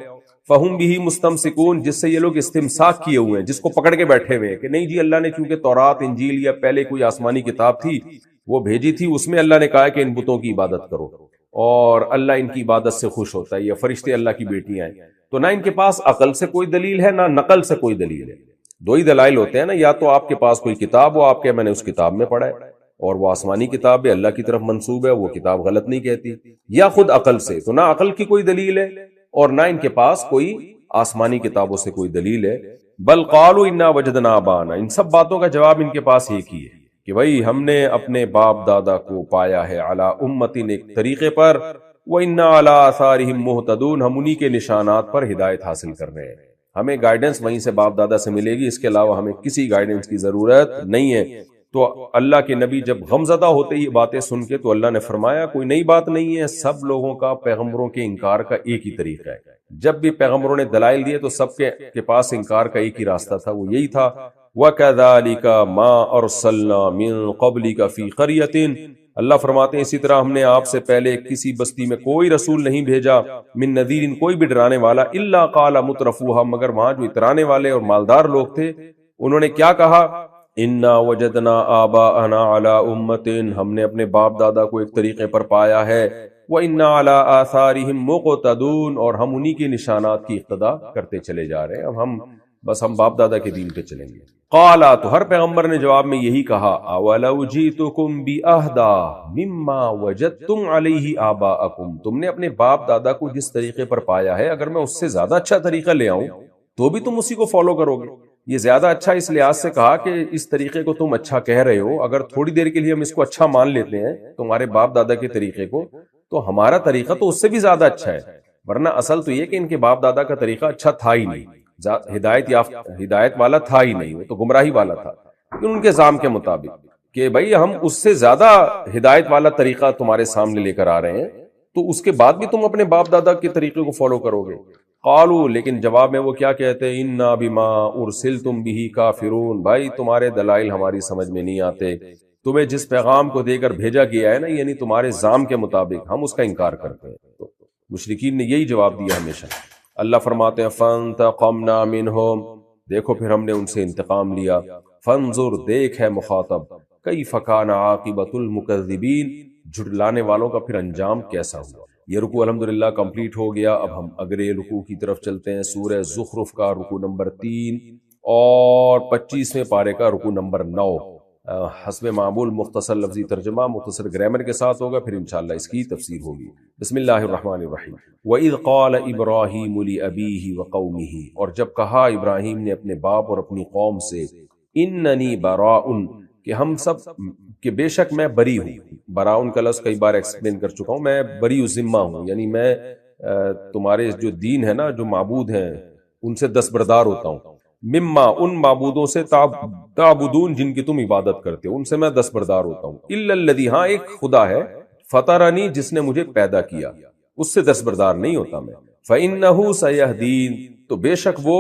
فہم بھی مستمسکون، جس سے یہ لوگ استمساک کیے ہوئے ہیں، جس کو پکڑ کے بیٹھے ہوئے ہیں کہ نہیں جی اللہ نے چونکہ تورات انجیل یا پہلے کوئی آسمانی کتاب تھی وہ بھیجی تھی، اس میں اللہ نے کہا کہ ان بتوں کی عبادت کرو اور اللہ ان کی عبادت سے خوش ہوتا ہے، یہ فرشتے اللہ کی بیٹیاں ہیں. تو نہ ان کے پاس عقل سے کوئی دلیل ہے نہ نقل سے کوئی دلیل ہے. 2 ہی دلائل ہوتے ہیں نا، یا تو آپ کے پاس کوئی کتاب ہو، آپ کے میں نے اس کتاب میں پڑھا ہے اور وہ آسمانی کتاب ہے، اللہ کی طرف منسوب ہے، وہ کتاب غلط نہیں کہتی، یا خود عقل سے. تو نہ عقل کی کوئی دلیل ہے اور نہ ان کے پاس کوئی آسمانی کتابوں سے کوئی دلیل ہے. بل قالوا انا وجدنا آبانا، ان سب باتوں کا جواب ان کے پاس ایک ہی ہے کہ بھائی ہم نے اپنے باپ دادا کو پایا ہے علی امتن، ایک طریقے پر، وَإِنَّا عَلَىٰ آثَارِهِمْ مُهْتَدُونَ، ہم انہی کے نشانات پر ہدایت حاصل کر رہے ہیں. ہمیں گائیڈنس وہیں سے باپ دادا سے ملے گی، اس کے علاوہ ہمیں کسی گائیڈنس کی ضرورت نہیں ہے. تو اللہ کے نبی جب غمزدہ ہوتے یہ باتیں سن کے تو اللہ نے فرمایا کوئی نئی بات نہیں ہے، سب لوگوں کا پیغمبروں کے انکار کا ایک ہی طریقہ ہے. جب بھی پیغمبروں نے دلائل دیے تو سب کے پاس انکار کا ایک ہی راستہ تھا، وہ یہی تھا وَكَذَلِكَ مَا أَرْسَلْنَا مِن قَبْلِكَ فِي قَرْيَةٍ، اللہ فرماتے ہیں اسی طرح ہم نے آپ سے پہلے کسی بستی میں کوئی رسول نہیں بھیجا، من نذیر، کوئی بھی ڈرانے والا، الا قال مترفوها، مگر وہاں جو اترانے والے اور مالدار لوگ تھے انہوں نے کیا کہا، انا وجدنا آباءنا علی امت، ہم نے اپنے باپ دادا کو ایک طریقے پر پایا ہے، وَإِنَّا عَلَىٰ آثَارِهِمْ مُقْتَدُونَ، اور ہم انہی کے نشانات کی اقتدا کرتے چلے جا رہے ہیں، اب ہم باپ دادا کے دین پہ چلیں گے. قالا، تو ہر پیغمبر نے جواب میں یہی کہا، اولو جئتکم بِأَهْدَىٰ مِمَّا وَجَدتُّمْ عَلَيْهِ آبَاءَكُمْ، تم نے اپنے باپ دادا کو جس طریقے پر پایا ہے اگر میں اس سے زیادہ اچھا طریقہ لے آؤں تو بھی تم اسی کو فالو کرو گے. یہ زیادہ اچھا اس لحاظ سے کہا کہ اس طریقے کو تم اچھا کہہ رہے ہو، اگر تھوڑی دیر کے لیے ہم اس کو اچھا مان لیتے ہیں تمہارے باپ دادا کے طریقے کو، تو ہمارا طریقہ تو اس سے بھی زیادہ اچھا ہے. ورنہ اصل تو یہ کہ ان کے باپ دادا کا طریقہ اچھا تھا ہی نہیں، ہدایت والا تھا ہی نہیں، وہ تو گمراہی والا تھا. لیکن ان کے ظام کے مطابق کہ بھئی ہم اس سے زیادہ ہدایت والا طریقہ تمہارے سامنے لے کر آ رہے ہیں، تو اس کے بعد بھی تم اپنے باپ دادا کے طریقے کو فالو کرو گے. قالوا، لیکن جواب میں وہ کیا کہتے ہیں، انا بما ارسلتم به کافرون، بھائی تمہارے دلائل ہماری سمجھ میں نہیں آتے، تمہیں جس پیغام کو دے کر بھیجا گیا ہے نا، یعنی تمہارے ظام کے مطابق ہم اس کا انکار کرتے ہیں. تو مشرکین نے یہی جواب دیا ہمیشہ. اللہ فرماتے ہیں فانتقمنا منہم، دیکھو پھر ہم نے ان سے انتقام لیا. فانظر، دیکھ ہے مخاطب، کیف کان عاقبۃ المکذبین، جھٹلانے والوں کا پھر انجام کیسا ہوا. یہ رکوع الحمدللہ کمپلیٹ ہو گیا. اب ہم اگلے رکوع کی طرف چلتے ہیں، سورہ زخرف کا رکوع نمبر 3 اور 25ویں پارے کا رکوع نمبر 9. حسب معمول مختصر لفظی ترجمہ مختصر گرامر کے ساتھ ہوگا، پھر انشاءاللہ اس کی تفسیر ہوگی۔ بسم اللہ الرحمن الرحیم۔ وَإِذْ قَالَ إِبْرَاهِيمُ لِأَبِيهِ وَقَوْمِهِ، اور جب کہا ابراہیم نے اپنے باپ اور اپنی قوم سے، اِنَّنِي بَرَاءٌ، کہ ہم سب، کہ بے شک میں بری ہوں۔ براء کا لفظ کئی بار ایکسپلین کر چکا ہوں، میں بری ذمہ ہوں، یعنی میں تمہارے جو دین ہے نا، جو معبود ہیں ان سے دستبردار ہوتا ہوں۔ مما، ان معبودوں سے، تعبدون، جن کی تم عبادت کرتے ہو، ان سے میں دستبردار ہوتا ہوں۔ الا الذی، ہاں ایک خدا ہے، فطرنی، جس نے مجھے پیدا کیا، اس سے دستبردار نہیں ہوتا میں۔ فإنہ سیہدین، تو بے شک وہ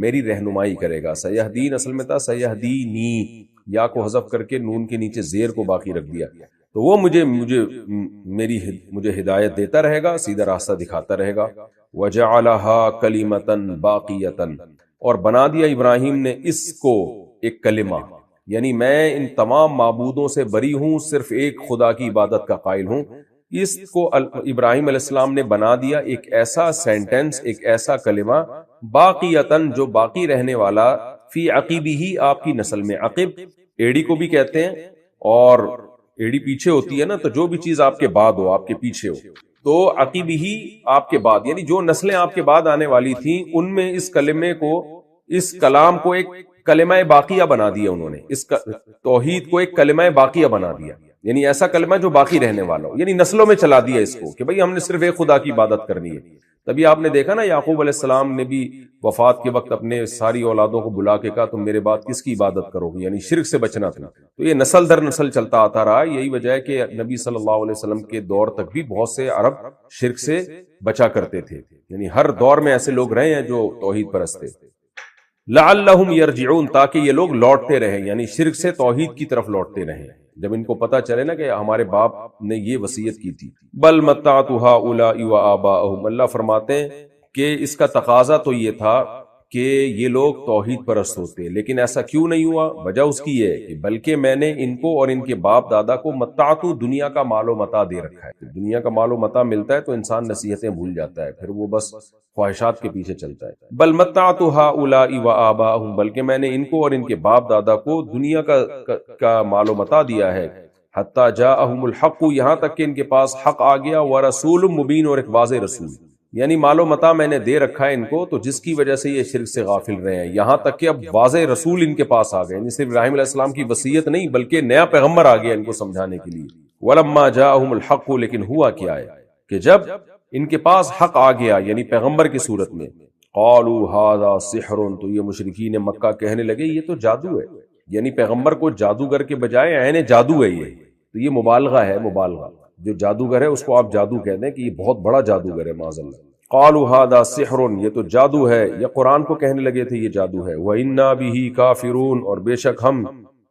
میری رہنمائی کرے گا۔ سیہدین اصل میں تھا سیہدینی، یا کو حذف کر کے نون کے نیچے زیر کو باقی رکھ دیا، تو وہ مجھے ہدایت دیتا رہے گا، سیدھا راستہ دکھاتا رہے گا۔ وجعلها کلمۃ باقیۃ، اور بنا دیا ابراہیم نے اس کو ایک کلمہ، یعنی میں ان تمام معبودوں سے بری ہوں، صرف ایک خدا کی عبادت کا قائل ہوں۔ اس کو ابراہیم علیہ السلام نے بنا دیا ایک ایسا سینٹنس، ایک ایسا کلمہ، باقیتن، جو باقی رہنے والا، فی عقیبہ، آپ کی نسل میں۔ عقب ایڑی کو بھی کہتے ہیں، اور ایڑی پیچھے ہوتی ہے نا، تو جو بھی چیز آپ کے بعد ہو، آپ کے پیچھے ہو، تو عقیبہ ہی آپ کے بعد، یعنی جو نسلیں آپ کے بعد آنے والی تھیں، ان میں اس کلمے کو، اس کلام کو ایک کلمہ باقیہ بنا دیا انہوں نے، اس توحید کو ایک کلمہ باقیہ بنا دیا، یعنی ایسا کلمہ جو باقی رہنے والا ہو، یعنی نسلوں میں چلا دیا اس کو، کہ بھئی ہم نے صرف ایک خدا کی عبادت کرنی ہے۔ تبھی آپ نے دیکھا نا، یعقوب علیہ السلام نے بھی وفات کے وقت اپنے ساری اولادوں کو بلا کے کہا، تم میرے بعد کس کی عبادت کرو گے، یعنی شرک سے بچنا تھا۔ تو یہ نسل در نسل چلتا آتا رہا، یہی وجہ ہے کہ نبی صلی اللہ علیہ وسلم کے دور تک بھی بہت سے عرب شرک سے بچا کرتے تھے، یعنی ہر دور میں ایسے لوگ رہے ہیں جو توحید پرست تھے۔ لعلہم یرجعون، تاکہ یہ لوگ لوٹتے رہیں، یعنی شرک سے توحید کی طرف لوٹتے رہیں، جب ان کو پتا چلے نا کہ ہمارے باپ نے یہ وصیت کی تھی۔ بل متعت ہؤلاء وآباءهم، اللہ فرماتے ہیں کہ اس کا تقاضا تو یہ تھا کہ یہ لوگ توحید پرست ہوتے، لیکن ایسا کیوں نہیں ہوا؟ وجہ اس کی یہ ہے کہ بلکہ میں نے ان کو اور ان کے باپ دادا کو متعت، دنیا کا مال و متاع دے رکھا ہے۔ دنیا کا مال و متاع ملتا ہے تو انسان نصیحتیں بھول جاتا ہے، پھر وہ بس خواہشات کے پیچھے چلتا ہے۔ بل متعت ہؤلاء وآباءهم، بلکہ میں نے ان کو اور ان کے باپ دادا کو دنیا کا مال و متاع دیا ہے۔ حتی جاءہم الحق، یہاں تک کہ ان کے پاس حق آ گیا، ورسول مبین، اور ایک واضح رسول، یعنی مال و متاع میں نے دے رکھا ہے ان کو، تو جس کی وجہ سے یہ شرک سے غافل رہے ہیں، یہاں تک کہ اب واضح رسول ان کے پاس آ گئے، یعنی صرف ابراہیم علیہ السلام کی وصیت نہیں بلکہ نیا پیغمبر آ گیا ان کو سمجھانے کے لیے۔ ولما جاءہم الحق، لیکن ہوا کیا ہے کہ جب ان کے پاس حق آ گیا، یعنی پیغمبر کی صورت میں، قالوا ھذا سحر، تو یہ مشرکین مکہ کہنے لگے یہ تو جادو ہے، یعنی پیغمبر کو جادوگر کے بجائے عین جادو ہے یہ، تو یہ مبالغہ ہے، مبالغہ، جو جادوگر ہے اس کو آپ جادو کہہ دیں کہ یہ بہت بڑا جادوگر ہے، معاذ اللہ۔ قالوا ھذا سحر، یہ تو جادو ہے، یہ قرآن کو کہنے لگے تھے یہ جادو ہے۔ وَإِنَّا بِهِ كَافِرُونَ، اور بے شک ہم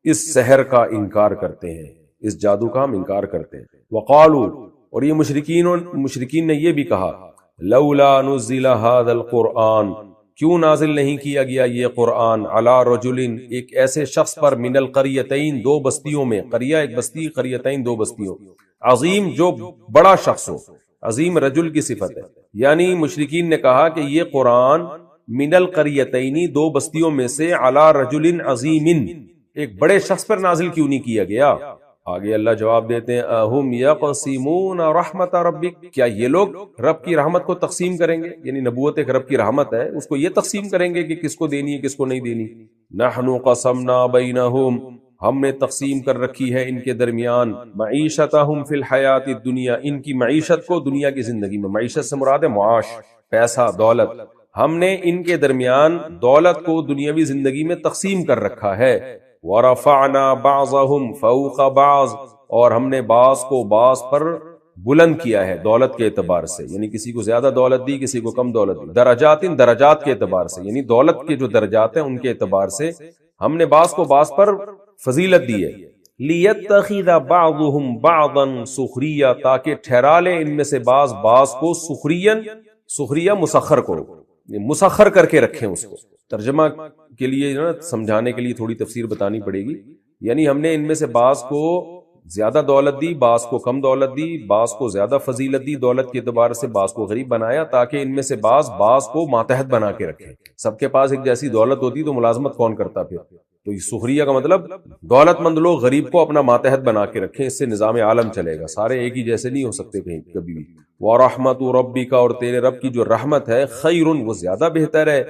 اس سحر کا انکار کرتے ہیں، اس جادو کا ہم انکار کرتے ہیں۔ وقالوا، اور یہ مشرکین نے یہ بھی کہا، لولا نزل هذا القرآن، کیوں نازل نہیں کیا گیا یہ قرآن، علی رجل، ایک ایسے شخص پر، من القریتین، دو بستیوں میں، قریہ ایک بستی، قریتین دو بستیوں، عظیم، جو بڑا شخص ہو، عظیم رجل کی صفت ہے، یعنی مشرکین نے کہا کہ یہ قرآن من القریتین، دو بستیوں میں سے، علی رجل عظیم، ایک بڑے شخص پر نازل کیوں نہیں کیا گیا؟ آگے اللہ جواب دیتے ہیں، اہم یقسمون رحمت ربک، کیا یہ لوگ رب کی رحمت کو تقسیم کریں گے؟ یعنی نبوت ایک رب کی رحمت ہے، اس کو یہ تقسیم کریں گے کہ کس کو دینی ہے کس کو نہیں دینی۔ نحن قسمنا بینہم، ہم نے تقسیم کر رکھی ہے ان کے درمیان، معیشتہم فی الحیات الدنیا، ان کی معیشت کو دنیا کی زندگی میں، معیشت سے مراد ہے معاش، پیسہ، دولت، ہم نے ان کے درمیان دولت کو دنیاوی زندگی میں تقسیم کر رکھا ہے۔ وَرَفَعْنَا بَعْضَهُمْ فَوْقَ بَعْضٍ، اور ہم نے بعض کو بعض پر بلند کیا ہے دولت کے اعتبار سے، یعنی کسی کو زیادہ دولت دی کسی کو کم دولت دی، درجات، درجات کے اعتبار سے، یعنی دولت کے جو درجات ہیں ان کے اعتبار سے ہم نے بعض کو بعض پر فضیلت دی ہے۔ لِيَتَّخِذَ بَعْضُهُمْ بَعْضًا سُخْرِيًّا، تاکہ ٹھہرا لے ان میں سے بعض کو سخریہ مسخر کرو، مسخر کر کے رکھیں اس کو۔ ترجمہ کے لیے سمجھانے کے لیے تھوڑی تفسیر بتانی پڑے گی، یعنی ہم نے ان میں سے بعض کو زیادہ دولت دی، بعض کو کم دولت دی، بعض کو زیادہ فضیلت دی دولت کے اعتبار سے، بعض کو غریب بنایا، تاکہ ان میں سے بعض کو ماتحت بنا کے رکھیں۔ سب کے پاس ایک جیسی دولت ہوتی تو ملازمت کون کرتا پھر؟ تو یہ سخریہ کا مطلب دولت مند لوگ غریب کو اپنا ماتحت بنا کے رکھیں، اس سے نظام عالم چلے گا، سارے ایک ہی جیسے نہیں ہو سکتے کہیں کبھی بھی۔ وَرَحْمَةُ رَبِّكَ، اور تیرے رب کی جو رحمت ہے، خَيْرٌ، وہ زیادہ بہتر ہے،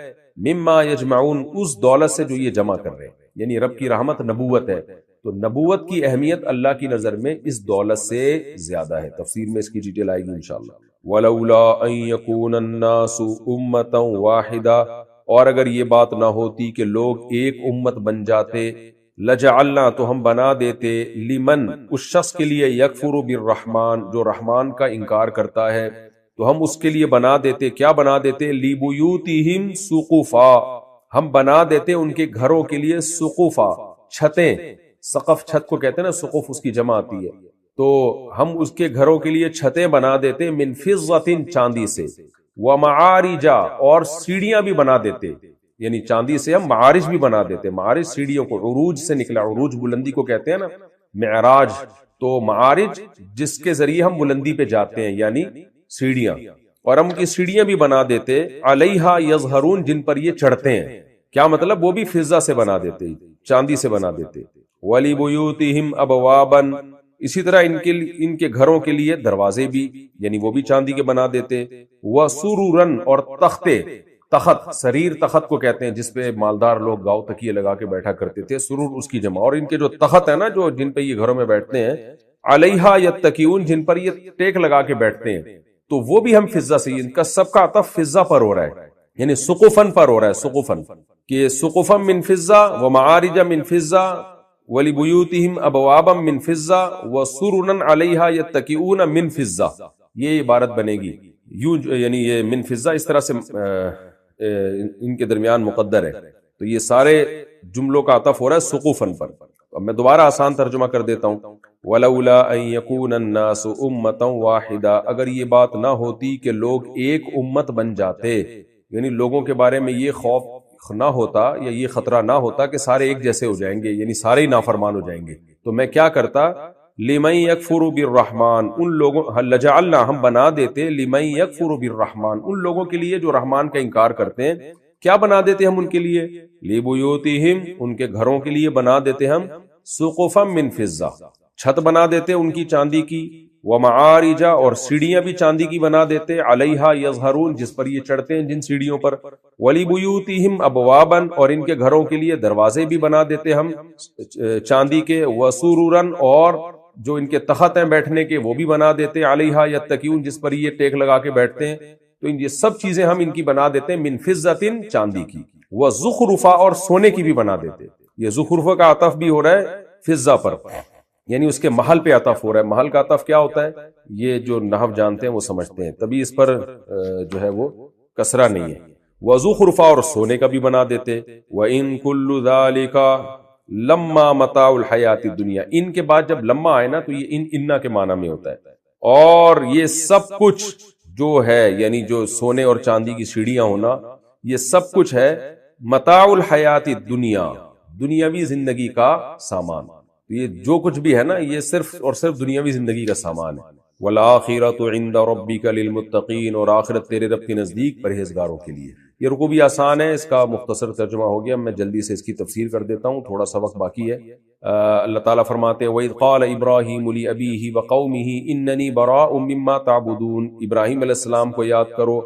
مِمَّا يَجْمَعُونَ، اس دولت سے جو یہ جمع کر رہے ہیں، یعنی رب کی رحمت نبوت ہے، تو نبوت کی اہمیت اللہ کی نظر میں اس دولت سے زیادہ ہے۔ تفسیر میں اس کی ڈیٹیل آئے گی انشاءاللہ۔ وَلَوْلَا أَن يَكُونَ النَّاسُ أُمَّةً وَاحِدَةً، اور اگر یہ بات نہ ہوتی کہ لوگ ایک امت بن جاتے، لَجَعَلْنَا، تو ہم بنا دیتے، لمن، اس شخص کے لیے، یکفر بالرحمن، جو رحمان کا انکار کرتا ہے، تو ہم اس کے لیے بنا دیتے، کیا بنا دیتے، لِبُيُوتِهِمْ سُقُفًا، ہم بنا دیتے ان کے گھروں کے لیے سقوفا، چھتیں، سقف چھت کو کہتے ہیں نا، سقف اس کی جمع آتی ہے، تو ہم اس کے گھروں کے لیے چھتیں بنا دیتے، من فضة، چاندی سے، ومعارج، اور سیڑھیاں بھی بنا دیتے، یعنی چاندی سے ہم معارج بھی بنا دیتے، معارج سیڑھیوں کو، عروج سے نکلا، عروج بلندی کو کہتے ہیں نا، معراج، تو معارج جس کے ذریعے ہم بلندی پہ جاتے ہیں، یعنی سیڑھیاں، اور ہم کی سیڑھیاں بھی بنا دیتے، علیہا یظہرون، جن پر یہ چڑھتے ہیں، کیا مطلب، وہ بھی فضہ سے بنا دیتے، چاندی سے بنا دیتے، وَلِبُيُوتِهِمْ أَبْوَابًا، اسی طرح ان کے گھروں کے لیے دروازے بھی، یعنی وہ بھی چاندی کے بنا دیتے، وَسُرُرًا، اور تختے، تخت، سریر تخت کو کہتے ہیں جس پہ مالدار لوگ گاؤ تکیے لگا کے بیٹھا کرتے تھے، سرور اس کی جمع، اور ان کے جو تخت ہے نا، جو جن پہ یہ گھروں میں بیٹھتے ہیں، علیہا یتکئون، جن پر یہ ٹیک لگا کے بیٹھتے ہیں، تو وہ بھی ہم فضہ سے، ان کا سب کا عطف فضہ پر ہو رہا ہے، یعنی سقفن پر ہو رہا ہے، سقفن، کہ سقفن من فضہ، ومعارج من فضہ، وَلِبُيُوتِهِمْ أَبْوَابًا مِّن فِضَّةٍ وَسُرُرًا عَلَيْهَا يَتَّكِئُونَ مِّن فِضَّةٍ، یہ عبارت بنے گی یوں، یعنی یہ من فضہ اس طرح سے ان کے درمیان مقدر ہے، تو یہ سارے جملوں کا عطف ہو رہا ہے سقوفن پر۔ اب میں دوبارہ آسان ترجمہ کر دیتا ہوں، وَلَوْلَا أَن يَكُونَ النَّاسُ أُمَّةً وَاحِدَةً، اگر یہ بات نہ ہوتی کہ لوگ ایک امت بن جاتے، یعنی لوگوں کے بارے میں یہ خوف نہ ہوتا یا یہ خطرہ نہ ہوتا کہ سارے ایک جیسے ہو جائیں گے، یعنی سارے ہی نافرمان ہو جائیں گے، تو میں کیا کرتا، لمن یکفر بالرحمن، ان لوگوں، لجعلنا، ہم بنا دیتے، لمن یکفر بالرحمن، ان لوگوں کے لیے جو رحمان کا انکار کرتے ہیں، کیا بنا دیتے ہم ان کے لیے، لبیوتہم، ان کے گھروں کے لیے بنا دیتے ہم، سقفا من فضہ، چھت بنا دیتے ان کی چاندی کی، ومعارج، اور سیڑھیاں بھی چاندی کی بنا دیتے، علیہا یظہرون، جس پر یہ چڑھتے ہیں جن سیڑھیوں پر، وَلِبُيُوتِهِمْ أَبْوَابًا، اور ان کے گھروں کے لیے دروازے بھی بنا دیتے ہم چاندی کے، وَسُرُرًا، اور جو ان کے تخت ہیں بیٹھنے کے وہ بھی بنا دیتے، علیہا یتکئون، جس پر یہ ٹیک لگا کے بیٹھتے ہیں، تو یہ سب چیزیں ہم ان کی بنا دیتے ہیں، من فضة، چاندی کی، وَزُخْرُفًا، اور سونے کی بھی بنا دیتے، یہ زخرفہ کا عطف بھی ہو رہا ہے فضہ پر، یعنی اس کے محل پہ عطف ہو رہا ہے، محل کا عطف کیا ہوتا ہے، یہ جو نحو جانتے ہیں وہ سمجھتے ہیں، تبھی اس پر جو ہے وہ کسرہ نہیں ہے، وَزُخْرُفًا، اور سونے کا بھی بنا دیتے، وَإِن كُلُّ ذَلِكَ لَمَّا مَتَاعُ الْحَيَاةِ الدُّنْيَا، ان کے بعد جب لمّا آئے نا تو یہ انا کے معنی میں ہوتا ہے، اور یہ سب کچھ جو ہے، یعنی جو سونے اور چاندی کی سیڑھیاں ہونا، یہ سب کچھ ہے متاع الحیات الدنیا، دنیاوی زندگی کا سامان، یہ جو کچھ بھی ہے نا یہ صرف اور صرف دنیاوی زندگی کا سامان ہے، والآخرۃ عند ربک للمتقین، اور آخرت تیرے رب کے نزدیک پرہیزگاروں کے لیے۔ یہ رکوع بھی آسان ہے، اس کا مختصر ترجمہ ہو گیا، میں جلدی سے اس کی تفسیر کر دیتا ہوں، تھوڑا سا وقت باقی ہے۔ اللہ تعالیٰ فرماتے ہیں وَإِذْ قَالَ إِبْرَاهِيمُ لِأَبِيهِ وَقَوْمِهِ إِنَّنِي بَرَاءٌ مِّمَّا تَعْبُدُونَ، ابراہیم علیہ السلام کو یاد کرو،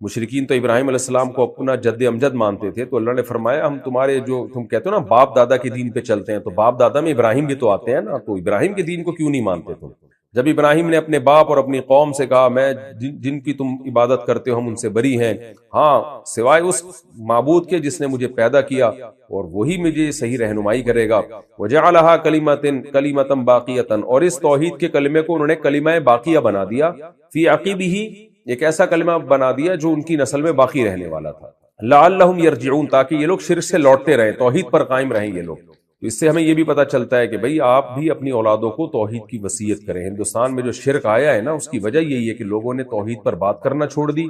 مشرکین تو ابراہیم علیہ السلام کو اپنا جد امجد مانتے تھے، تو اللہ نے فرمایا ہم تمہارے جو تم کہتے ہو نا باپ دادا کے دین پہ چلتے ہیں، تو باپ دادا میں ابراہیم بھی تو آتے ہیں نا، تو ابراہیم کے دین کو کیوں نہیں مانتے تم؟ جب ابراہیم نے اپنے باپ اور اپنی قوم سے کہا میں جن کی تم عبادت کرتے ہو ہم ان سے بری ہیں، ہاں سوائے اس معبود کے جس نے مجھے پیدا کیا اور وہی مجھے صحیح رہنمائی کرے گا، وجعلها کلمۃ باقیۃ، اور اس توحید کے کلمے کو انہوں نے کلمہ باقیہ بنا دیا، فی عقبہ، ایک ایسا کلمہ بنا دیا جو ان کی نسل میں باقی رہنے والا تھا، لعلہم یرجعون، تاکہ یہ لوگ شرک سے لوٹتے رہیں، توحید پر قائم رہیں یہ لوگ۔ تو اس سے ہمیں یہ بھی پتہ چلتا ہے کہ بھئی آپ بھی اپنی اولادوں کو توحید کی وصیت کریں۔ ہندوستان میں جو شرک آیا ہے نا اس کی وجہ یہی ہے کہ لوگوں نے توحید پر بات کرنا چھوڑ دی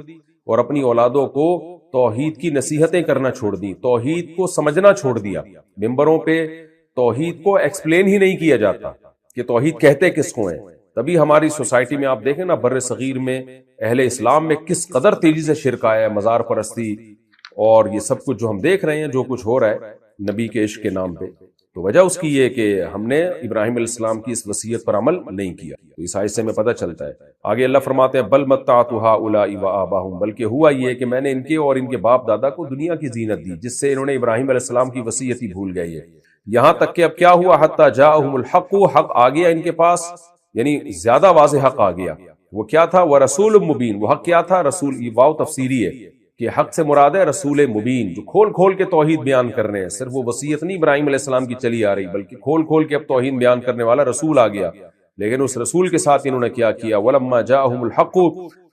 اور اپنی اولادوں کو توحید کی نصیحتیں کرنا چھوڑ دی، توحید کو سمجھنا چھوڑ دیا، ممبروں پہ توحید کو ایکسپلین ہی نہیں کیا جاتا کہ توحید کہتے کس کو ہیں۔ تبھی ہماری سوسائٹی میں آپ دیکھیں نا بر صغیر میں اہل اسلام میں کس قدر تیزی سے شرک آیا ہے، مزار پرستی اور یہ سب کچھ جو ہم دیکھ رہے ہیں جو کچھ ہو رہا ہے، نبی کے عشق کے نام پہ، تو وجہ اس کی یہ کہ ہم نے ابراہیم علیہ السلام کی اس وصیت پر عمل نہیں کیا. تو اس حصے میں پتہ چلتا ہے. آگے اللہ فرماتے ہیں بل متعت هؤلاء وآباهم، بلکہ ہوا یہ کہ میں نے ان کے اور ان کے باپ دادا کو دنیا کی زینت دی جس سے انہوں نے ابراہیم علیہ السلام کی وصیت ہی بھول گئے. یہاں تک کہ اب کیا ہوا، حتی جاءہم الحق، حق آ گیا ان کے پاس، یعنی زیادہ واضح حق آ گیا. وہ کیا تھا، ورسول مبین، وہ حق کیا تھا، رسول. یہ واو تفسیری ہے کہ حق سے مراد ہے رسول مبین، جو کھول کھول کے توحید بیان کر رہے ہیں. صرف وہ وصیت نہیں ابراہیم علیہ السلام کی چلی آ رہی، بلکہ کھول کھول کے اب توحید بیان کرنے والا رسول آ گیا. لیکن اس رسول کے ساتھ انہوں نے کیا کیا، ولما جاءہم الحق،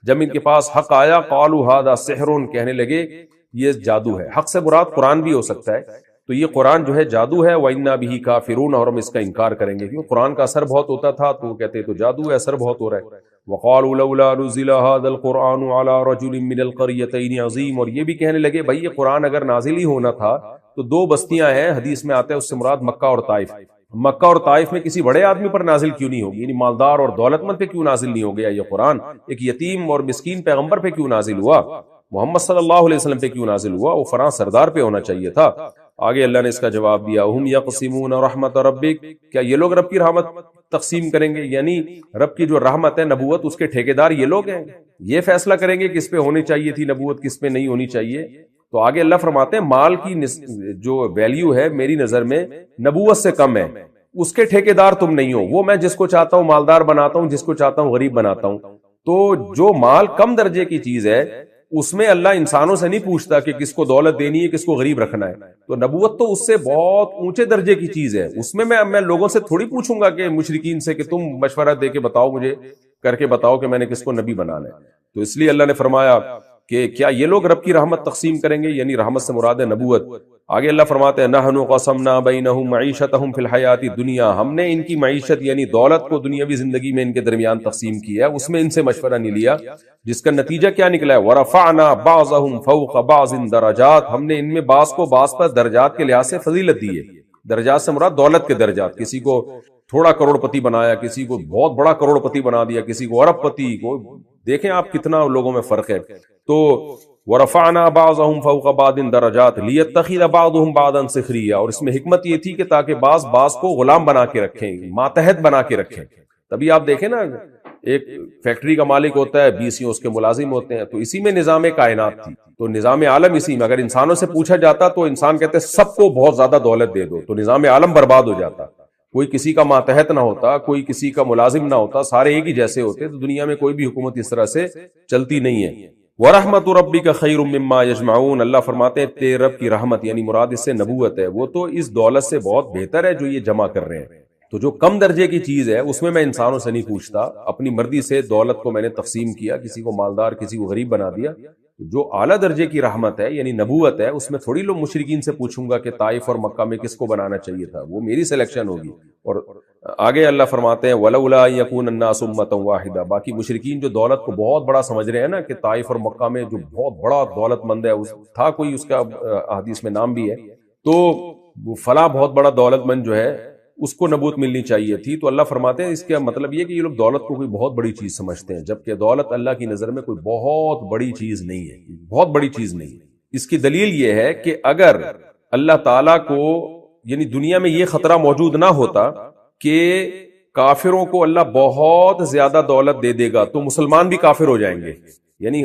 جب ان کے پاس حق آیا، قالوا ھذا سحر، کہنے لگے یہ جادو ہے. حق سے مراد قرآن بھی ہو سکتا ہے، تو یہ قرآن جو ہے جادو ہے. وَإِنَّا بِهِ كَافِرُونَ، اور ہم اس کا انکار کریں گے، کیونکہ قرآن کا اثر بہت ہوتا تھا تو وہ کہتے تو جادو ہے، اثر بہت ہو رہا ہے. وَقَالُوا لَوْلَا نُزِّلَ هَذَا الْقُرْآنُ عَلَى رَجُلٍ مِّنَ الْقَرْيَتَيْنِ عَظِيمٍ، اور یہ بھی کہنے لگے بھائی یہ قرآن اگر نازل ہی ہونا تھا تو دو بستیاں ہیں، حدیث میں آتا ہے اس سے مراد مکہ اور طائف. مکہ اور طائف میں کسی بڑے آدمی پر نازل کیوں نہیں ہوگی، یعنی مالدار اور دولت مند پہ کیوں نازل نہیں ہو گیا یہ قرآن؟ ایک یتیم اور مسکین پیغمبر پہ کیوں نازل ہوا؟ محمد صلی اللہ علیہ وسلم پہ کیوں نازل ہوا؟ وہ فلاں سردار پہ ہونا چاہیے تھا. آگے اللہ نے اس کا جواب دیا، ہم یقسمون رحمت ربک، کیا یہ لوگ رب کی رحمت تقسیم کریں گے؟ یعنی رب کی جو رحمت ہے، نبوت، اس کے ٹھیکیدار یہ لوگ ہیں، یہ فیصلہ کریں گے کس پہ ہونی چاہیے تھی نبوت، کس پہ نہیں ہونی چاہیے. تو آگے اللہ فرماتے ہیں مال کی جو ویلیو ہے میری نظر میں نبوت سے کم ہے، اس کے ٹھیکیدار تم نہیں ہو. وہ میں جس کو چاہتا ہوں مالدار بناتا ہوں، جس کو چاہتا ہوں غریب بناتا ہوں. تو جو مال کم درجے کی چیز ہے اس میں اللہ انسانوں سے نہیں پوچھتا کہ کس کو دولت دینی ہے، کس کو غریب رکھنا ہے. تو نبوت تو اس سے بہت اونچے درجے کی چیز ہے، اس میں میں لوگوں سے تھوڑی پوچھوں گا کہ مشرکین سے کہ تم مشورہ دے کے بتاؤ، مجھے کر کے بتاؤ کہ میں نے کس کو نبی بنانا ہے. تو اس لیے اللہ نے فرمایا کہ کیا یہ لوگ رب کی رحمت تقسیم کریں گے، یعنی رحمت سے مراد ہے نبوت. آگے اللہ فرماتے ہیں نحن قسمنا بینہم معیشتہم فی الحیات الدنیا، ہم نے ان کی معیشت یعنی دولت کو دنیاوی زندگی میں ان کے درمیان تقسیم کیا، اس میں ان سے مشورہ نہیں لیا، جس کا نتیجہ کیا نکلا ہے، ورفعنا بعضہم فوق بعض درجات، ہم نے ان میں بعض کو بعض پر درجات کے لحاظ سے فضیلت دی ہے. درجات سے مراد دولت کے درجات، کسی کو تھوڑا کروڑ پتی بنایا، کسی کو بہت بڑا کروڑ پتی بنا دیا، کسی کو ارب پتی کو. دیکھیں آپ کتنا لوگوں میں فرق ہے. تو ورفعنا بعضهم فوق بعض درجات لیتخذ بعضهم بعضا سخریا، اور اس میں حکمت یہ تھی کہ تاکہ بعض کو غلام بنا کے رکھیں، ماتحت بنا کے رکھیں. تبھی آپ دیکھیں نا ایک فیکٹری کا مالک ہوتا ہے، 20 اس کے ملازم ہوتے ہیں، تو اسی میں نظام کائنات تھی. تو نظام عالم اسی میں، اگر انسانوں سے پوچھا جاتا تو انسان کہتے سب کو بہت زیادہ دولت دے دو، تو نظام عالم برباد ہو جاتا. کوئی کسی کا ماتحت نہ ہوتا، کوئی کسی کا ملازم نہ ہوتا، سارے ایک ہی جیسے ہوتے، تو دنیا میں کوئی بھی حکومت اس طرح سے چلتی نہیں ہے. وَرَحْمَتُ رَبِّكَ خَيْرٌ مِّمَّا يَجْمَعُونَ، اللہ فرماتے ہیں تیرے رب کی رحمت یعنی مراد اس سے نبوت ہے، وہ تو اس دولت سے بہت بہتر ہے جو یہ جمع کر رہے ہیں. تو جو کم درجے کی چیز ہے اس میں انسانوں سے نہیں پوچھتا، اپنی مرضی سے دولت کو میں نے تقسیم کیا، کسی کو مالدار کسی کو غریب بنا دیا. جو اعلیٰ درجے کی رحمت ہے یعنی نبوت ہے، اس میں تھوڑی لوگ مشرکین سے پوچھوں گا کہ طائف اور مکہ میں کس کو بنانا چاہیے تھا، وہ میری سلیکشن ہوگی. اور آگے اللہ فرماتے ہیں وَلَوْلَا يَكُونَ النَّاسُ أُمَّةً وَاحِدَةً، باقی مشرکین جو دولت کو بہت بڑا سمجھ رہے ہیں نا کہ طائف اور مکہ میں جو بہت بڑا دولت مند ہے، تھا کوئی اس کا حدیث میں نام بھی ہے، تو وہ فلاں بہت بڑا دولت مند جو ہے اس کو نبوت ملنی چاہیے تھی. تو اللہ فرماتے ہیں اس کا مطلب یہ کہ یہ لوگ دولت کو کوئی بہت بڑی چیز سمجھتے ہیں، جبکہ دولت اللہ کی نظر میں کوئی بہت بڑی چیز نہیں ہے، بہت بڑی چیز نہیں. اس کی دلیل یہ ہے کہ اگر اللہ تعالیٰ کو یعنی دنیا میں یہ خطرہ موجود نہ ہوتا کہ کافروں کو اللہ بہت زیادہ دولت دے دے گا تو مسلمان بھی کافر ہو جائیں گے. یعنی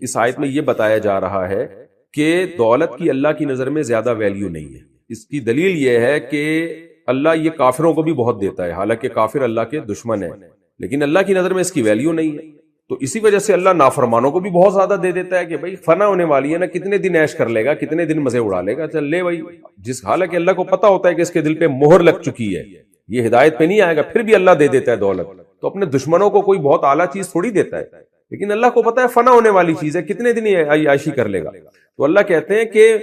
اس آیت میں یہ بتایا جا رہا ہے کہ دولت کی اللہ کی نظر میں زیادہ ویلیو نہیں ہے. اس کی دلیل یہ ہے کہ اللہ یہ کافروں کو بھی بہت دیتا ہے، حالانکہ کافر اللہ کے دشمن ہیں، لیکن اللہ کی نظر میں اس کی ویلیو نہیں ہے. تو اسی وجہ سے اللہ نافرمانوں کو بھی بہت زیادہ دے دیتا ہے کہ بھائی فنا ہونے والی ہے نا، کتنے دن عیش کر لے گا، کتنے دن مزے اڑا لے گا، چل لے بھائی. حالانکہ اللہ کو پتا ہوتا ہے کہ اس کے دل پہ مہر لگ چکی ہے، یہ ہدایت پہ نہیں آئے گا، پھر بھی اللہ دے دیتا ہے دولت. تو اپنے دشمنوں کو کوئی بہت اعلیٰ چیز تھوڑی دیتا ہے، لیکن اللہ کو پتا ہے فنا ہونے والی چیز ہے، کتنے دن عیاشی کر لے گا. تو اللہ کہتے ہیں کہ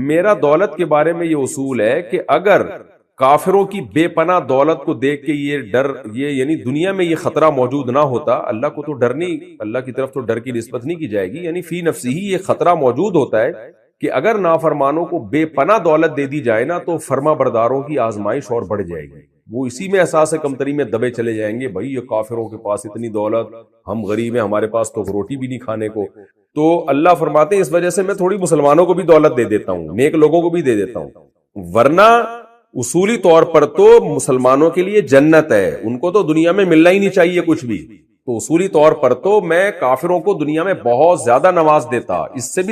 میرا دولت کے بارے میں یہ اصول ہے کہ اگر کافروں کی بے پناہ دولت کو دیکھ کے یہ ڈر، یہ یعنی دنیا میں یہ خطرہ موجود نہ ہوتا، اللہ کو تو ڈر نہیں، اللہ کی طرف تو ڈر کی نسبت نہیں کی جائے گی، یعنی فی نفسی ہی یہ خطرہ موجود ہوتا ہے کہ اگر نافرمانوں کو بے پناہ دولت دے دی جائے نا تو فرما برداروں کی آزمائش اور بڑھ جائے گی. وہ اسی میں احساس کمتری میں دبے چلے جائیں گے، بھائی یہ کافروں کے پاس اتنی دولت، ہم غریب ہیں، ہمارے پاس تو روٹی بھی نہیں کھانے کو. تو اللہ فرماتے ہیں اس وجہ سے میں تھوڑی مسلمانوں کو بھی دولت دے دیتا ہوں، نیک لوگوں کو بھی دے دیتا ہوں. ورنہ اصولی طور پر تو مسلمانوں کے لیے جنت ہے، ان کو تو دنیا میں ملنا ہی نہیں چاہیے کچھ بھی، تو اصولی طور پر تو میں کافروں کو دنیا میں بہت زیادہ نواز دیتا، اس سے بھی